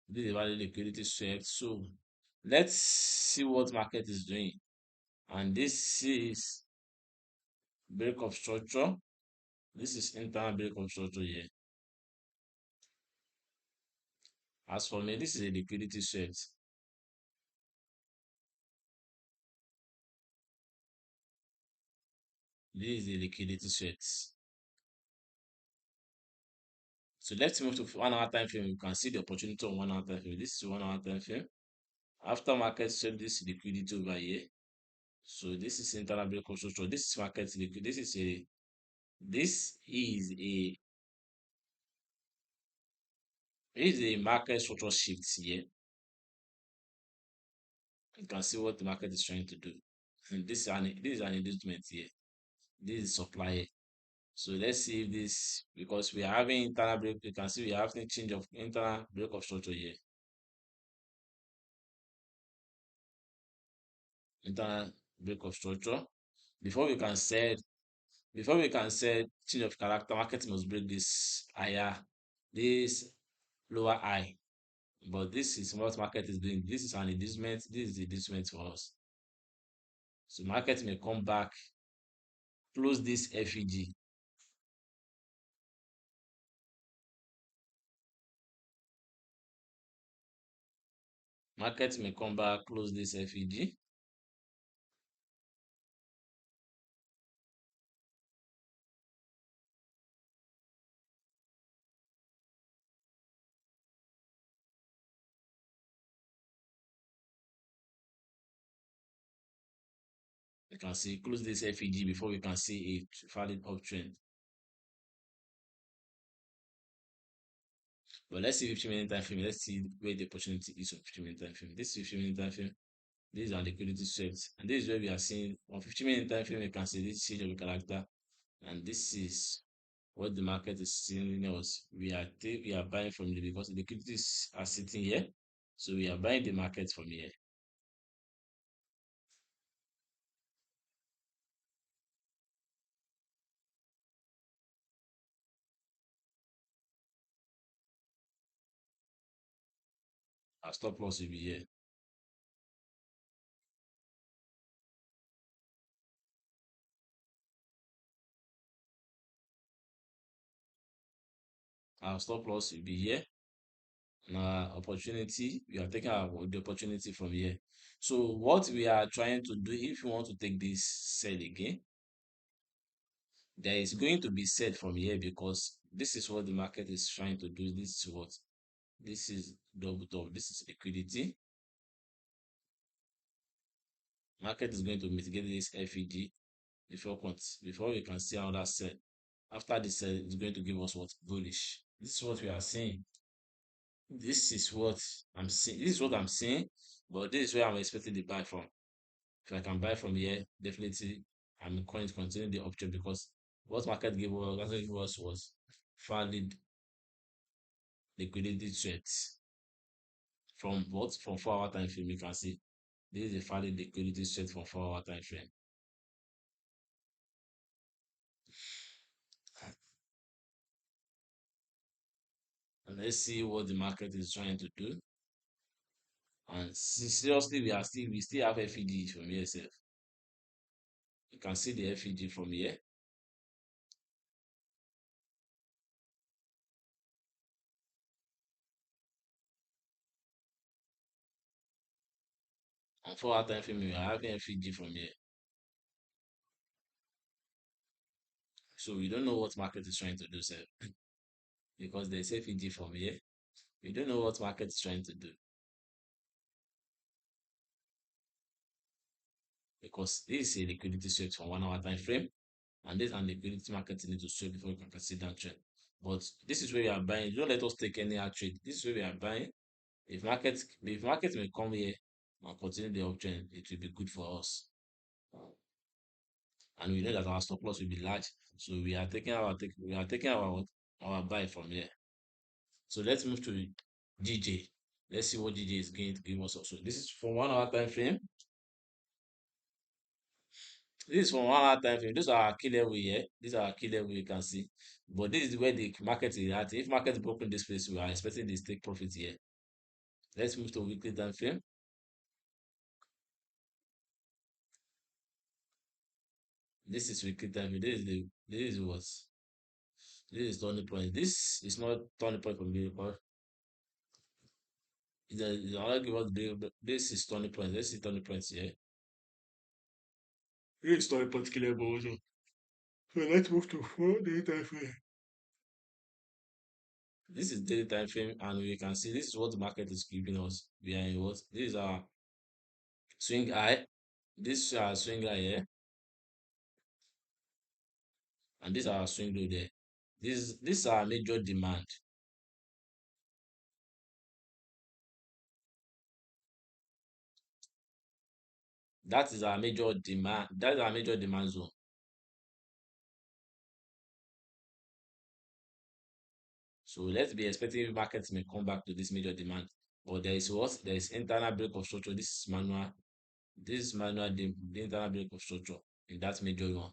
This is a valid liquidity swept. So let's see what market is doing. And this is break of structure. This is internal break of structure here. As for me, this is a liquidity swept. This is a liquidity swept. So let's move to 1 hour time frame. You can see the opportunity on 1 hour time frame. This is 1 hour time frame. After market swept this liquidity over here. So this is internal break of structure. This is market liquid. This is a market structure shift here. You can see what the market is trying to do. And this is an inducement here. This is supply here. So let's see if this, because we are having internal break. You can see we are having change of internal break of structure here. Internal break of structure. Before we can sell, change of character, market must break this higher, this lower high. But this is what market is doing. This is an inducement. This is the inducement for us. So market may come back, close this FEG. Market may come back, close this FEG. You can see close this FEG before we can see a valid uptrend. But let's see 15-minute time frame. Let's see where the opportunity is on 15-minute time frame. This is 15-minute time frame. These are liquidity swept, and this is where we are seeing on 50-minute time frame. You can see this change of character, and this is what the market is seeing us. We are buying from the because the liquidities are sitting here, so we are buying the market from here. Our stop loss will be here. Our stop loss will be here. Now, opportunity, we are taking the opportunity from here. So what we are trying to do, if you want to take this sell again, there is going to be sell from here because this is what the market is trying to do. This is what this is double top. This is liquidity. Market is going to mitigate this FEG before we can see another sell. After this sell, it's going to give us what bullish. This is what we are seeing. This is what I'm seeing. This is what I'm seeing, but this is where I'm expecting the buy from. If I can buy from here, definitely I'm going to continue the option because what market gave us was valid liquidity threats from what from 4 hour time frame. You can see this is a valid liquidity threat from 4 hour time frame. And let's see what the market is trying to do. And seriously, we still have FEG from here. You can see the FEG from here. On 4 hour time frame, we are having FEG from here. So we don't know what market is trying to do, sir, because there's FEG from here. We don't know what market is trying to do because this is a liquidity sweep from 1 hour time frame, and this and liquidity market need to sweep before you can consider trend. But this is where we are buying. Don't let us take any trade. This is where we are buying. If market may come here and continue the uptrend, it will be good for us. And we know that our stop loss will be large, so we are taking our buy from here. So let's move to GJ. Let's see what GJ is going to give us also. This is for 1 hour time frame. This is from 1 hour time frame. These are our key level here. These are our key level you can see. But this is where the market is at. If market is broken this place, we are expecting this take profit here. Let's move to weekly time frame. This is weekly time frame. This is what this is turning point. This is not turning point for me because this is turning point. Let's see turning points here. This is turning point key level also. So let's move to 4 day time frame. This is daily time frame, and we can see this is what the market is giving us. We are in what this is our swing high. This is our swing high here, and this is our swing low there. This is our major demand. That is our major demand. That is our major demand zone. So let's be expecting markets may come back to this major demand. But there is what? There is internal break of structure. This is manual. This is manual the internal break of structure in that major one.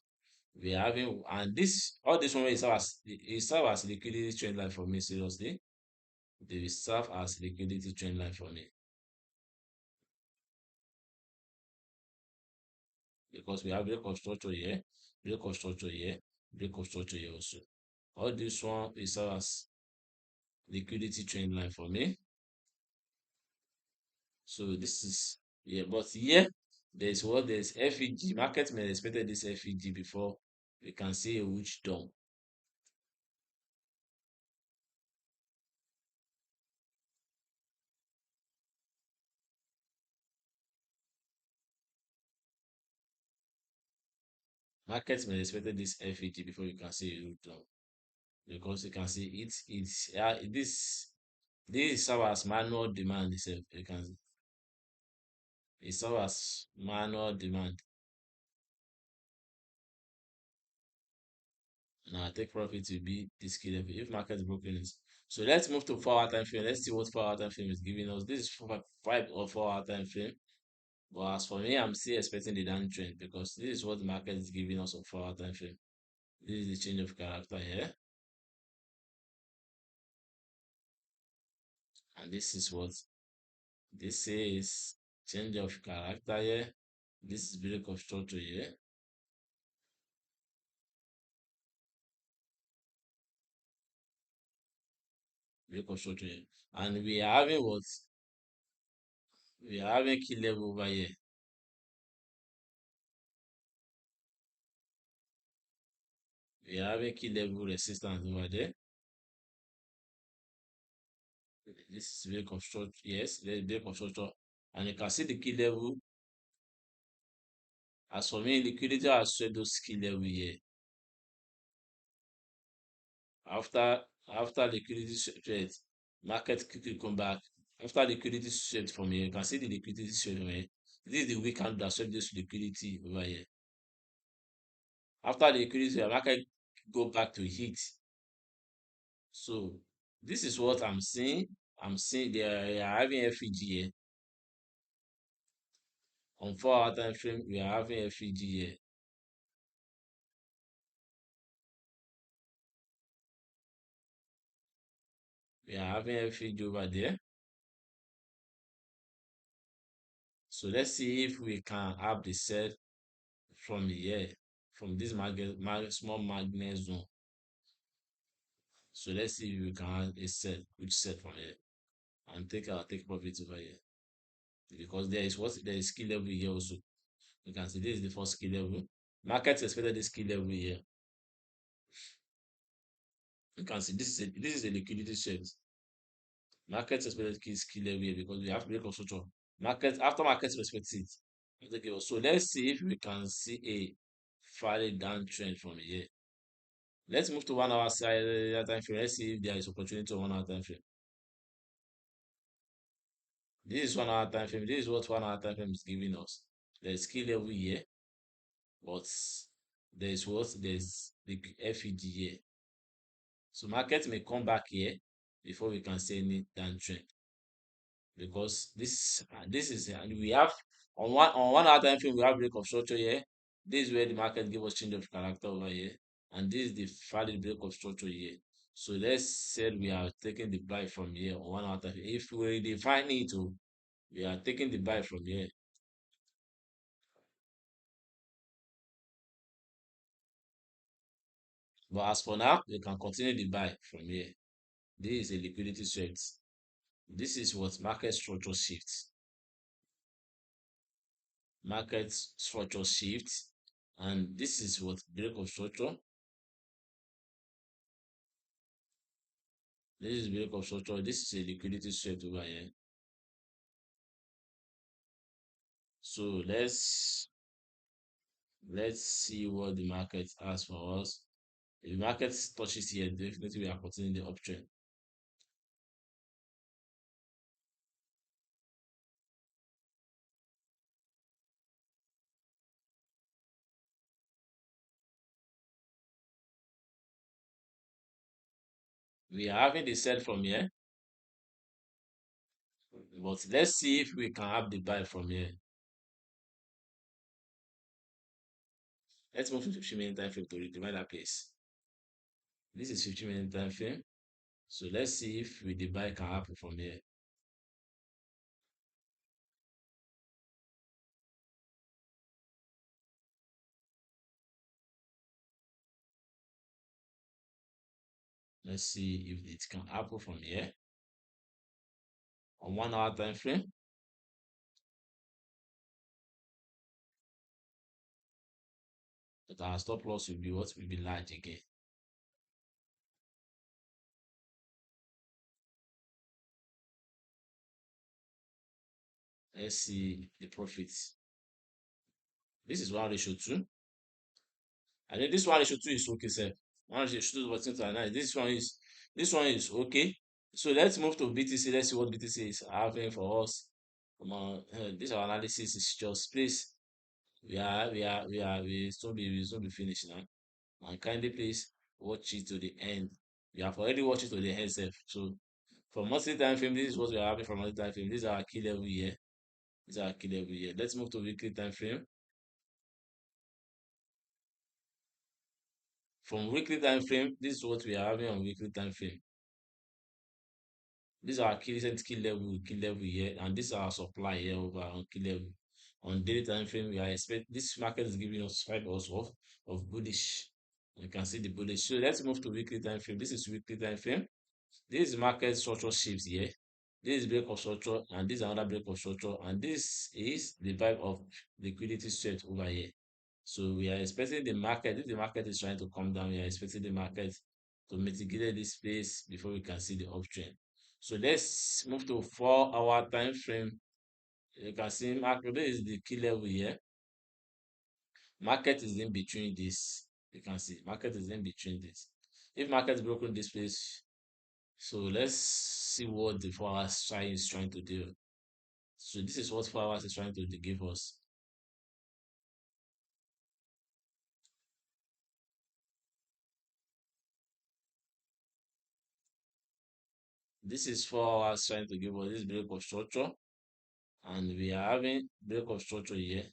We are having and this all this one is serve as liquidity trend line for me. Seriously, they will serve as liquidity trend line for me because we have break of structure here, break of structure here, break of structure here also. All this one is serve as liquidity trend line for me. So this is but here there's FEG. Market may expected this FEG before we can see a huge dump. Market may expected this FEG before you can see a huge dump because you can see this is serve as manual demand itself. You can It serves as manual demand. Now take profit will be this key level if market is broken it. So let's move to 4 hour time frame. Let's see what 4 hour time frame is giving us. This is 5 or 4 hour time frame. But as for me, I'm still expecting the downtrend because this is what the market is giving us on 4 hour time frame. This is the change of character here. And this is what this is change of character here. This is break of structure here. Break of structure here. And we are having what? We are having key level over here. We are having key level resistance over there. This is break of structure. Yes, there's break of structure. And you can see the key level. As for me, liquidity has swept those key level here. After after liquidity swept, market quickly come back. After liquidity swept from here, you can see the liquidity swept from here. This is the weak candle that swept this liquidity over here. After the liquidity, the market go back to heat. So this is what I'm seeing. I'm seeing they are having FEG here. On 4 hour time frame, we are having FEG here. We are having FEG over there. So let's see if we can have the sell from here, from this small magnet zone. So let's see if we can have a sell, which sell from here, and take profit over here. Because there is skill level here also. You can see this is the first skill level. Market expected this skill level here. You can see this is a liquidity shift. Market expected skill level here because we have break of structure. Market after market respects it. Okay, so let's see if we can see a valid downtrend from here. Let's move to 1 hour side time frame. Let's see if there is opportunity on 1 hour time frame. This is 1 hour time frame. This is what 1 hour time frame is giving us. There's skill level here, but there's what there's the FEG here. So market may come back here before we can see any downtrend. Because this is and we have on 1 hour time frame we have break of structure here. This is where the market give us change of character over here, and this is the valid break of structure here. So let's say we are taking the buy from here on 1 hour time frame. If we define it to, we are taking the buy from here. But as for now, we can continue the buy from here. This is a liquidity shift. This is what market structure shifts. Market structure shifts, and this is what break of structure. This is break of structure. This is a liquidity shift over here. So let's see what the market has for us. If the market touches here, definitely we are continuing the uptrend. We are having the sell from here, but let's see if we can have the buy from here. Let's move to 15-minute time frame to divide that place. This is 15-minute time frame. So let's see if the buy can happen from here. Let's see if it can happen from here on 1 hour time frame. But our stop loss will be what will be large again. Let's see the profits. This is 1:2. I think this 1:2 is okay, sir. 1:2 is this one is okay. So let's move to BTC. Let's see what BTC is having for us This our analysis is just please. We soon be finished now. And kindly please watch it to the end. We have already watched it to the end self. So for monthly time frame, this is what we are having for monthly time frame. This is our key level here. This is our key level here. Let's move to weekly time frame. From weekly time frame, this is what we are having on weekly time frame. These are our recent key level here, and this is our supply here over on key level. On daily time frame, we are expect this market is giving us 5 hours of bullish. You can see the bullish. So let's move to weekly time frame. This is weekly time frame. This is market structure shifts here. This is break of structure, and this is another break of structure, and this is the vibe of liquidity sweat over here. So we are expecting the market, if the market is trying to come down, we are expecting the market to mitigate this space before we can see the uptrend. So let's move to 4 hour time frame. You can see market, this is the key level here. Market is in between this. You can see market is in between this. If market is broken this place, so let's see what the 4 hours sign is trying to do. So this is what 4 hours is trying to give us. This is 4 hours trying to give us this break of structure, and we are having break of structure here.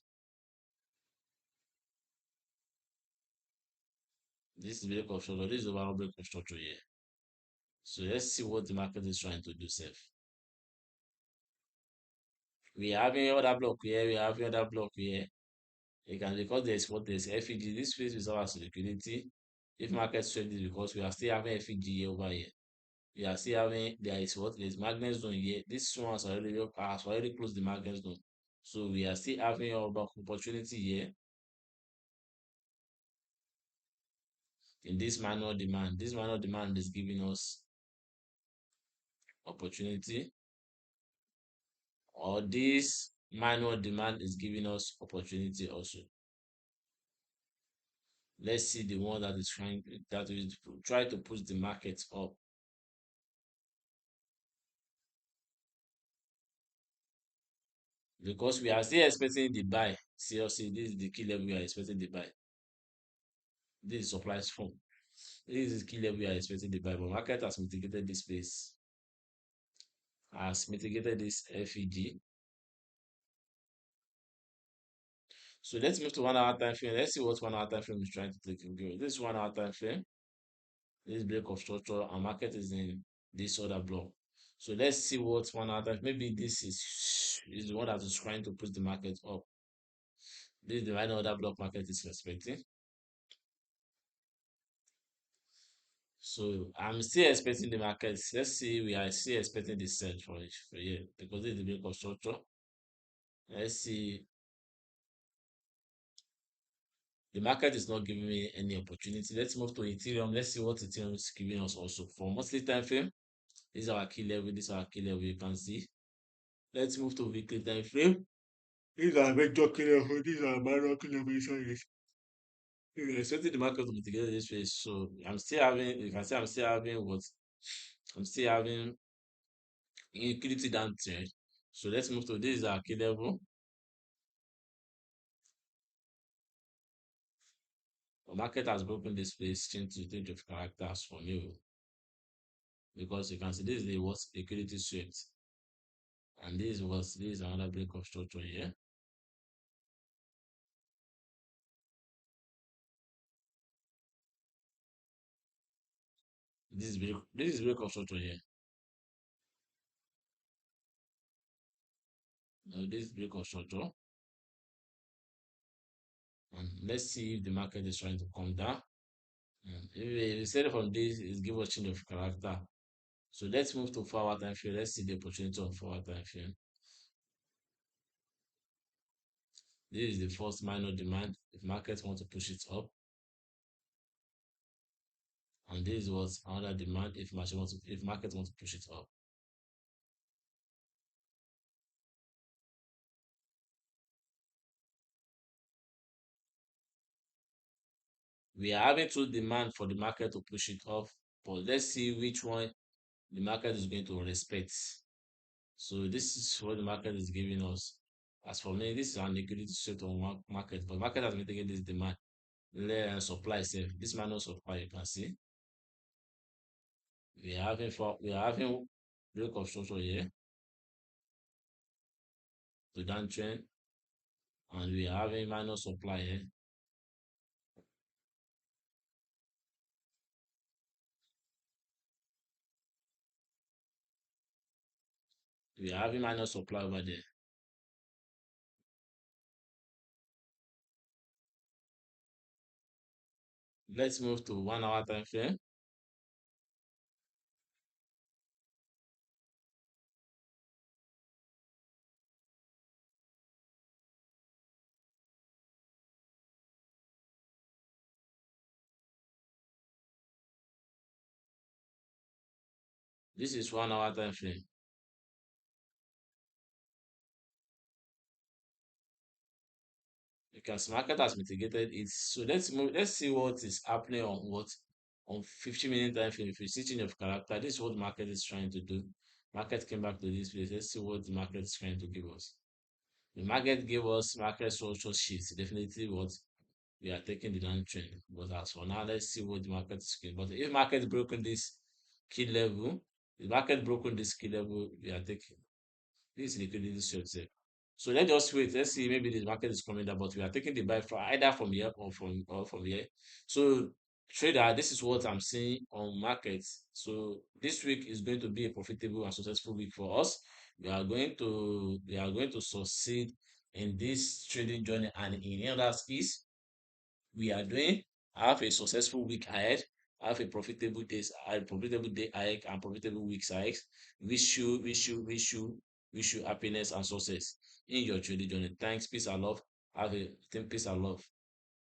This is break of structure. This is overall break of structure here. So let's see what the market is trying to do, safe. We are having other block here. We are having other block here. You can because there's what there's FEG. This phase is our liquidity. If market strength is because we are still having FEG here over here. We are still having there is what there's magnet zone here. This one has already closed the magnet zone. So we are still having our opportunity here in this manual demand. This manual demand is giving us opportunity, or this manual demand is giving us opportunity also. Let's see the one that is try to push the market up, because we are still expecting the buy. Seriously, this is the key level we are expecting the buy. This is supply form. This is key level we are expecting the buy, but market has mitigated this space, has mitigated this FEG. So let's move to 1 hour time frame. Let's see what 1 hour time frame is trying to take in view. This 1 hour time frame, this break of structure, and market is in this other block. So let's see what 1 hour time. Maybe this is the one that is trying to push the market up. This is the right other block market is expecting. So I'm still expecting the market. Let's see, we are still expecting the sell for here because this is the break of structure. Let's see. The market is not giving me any opportunity. Let's move to Ethereum. Let's see what Ethereum is giving us also. For monthly time frame, this is our key level. This is our key level. You can see. Let's move to weekly time frame. These are major key level. These are minor key level. We're expecting the market to mitigate this phase. So I'm still having. You can see I'm still having what? I'm still having liquidity downtrend. So let's move to this is our key level. The market has broken this phase, change of characters for me, because you can see this is the what liquidity swept, and this is another break of structure here. This is break of structure here. Now this is break of structure, and let's see if the market is trying to come down. And if we say from this is give us change of character. So let's move to 4 hour time frame. Let's see the opportunity on 4 hour time frame. This is the first minor demand. If markets want to push it up, and this was another demand if market wants to push it up. We are having two demand for the market to push it up, but let's see which one the market is going to respect. So this is what the market is giving us. As for me, this is an liquidity set on market, but market has been taking this demand, supply itself. This minus supply, you can see we are having break of structure here to downtrend, and we are having minus supply here. We are having minus supply over there. Let's move to 1 hour time frame. This is 1 hour time frame. Because market has mitigated it. So let's move. Let's see what is happening on 50-minute time frame. If you see change of character, this is what the market is trying to do. Market came back to this place. Let's see what the market is trying to give us. The market gave us market structure sheets. Definitely what we are taking the downtrend. But as for now, let's see what the market is doing. But if market broken this key level, the market broken this key level, we are taking this liquidity short sale. So let's just wait. Let's see. Maybe the market is coming down, but we are taking the buy from either from here or from here. So trader, this is what I'm seeing on markets. So this week is going to be a profitable and successful week for us. We are going to succeed in this trading journey, and in other skills we are doing. Have a successful week ahead. Have a profitable day ahead, and profitable weeks ahead. Wish you happiness and success in your trading journey. Thanks, peace and love. Have a peace and love.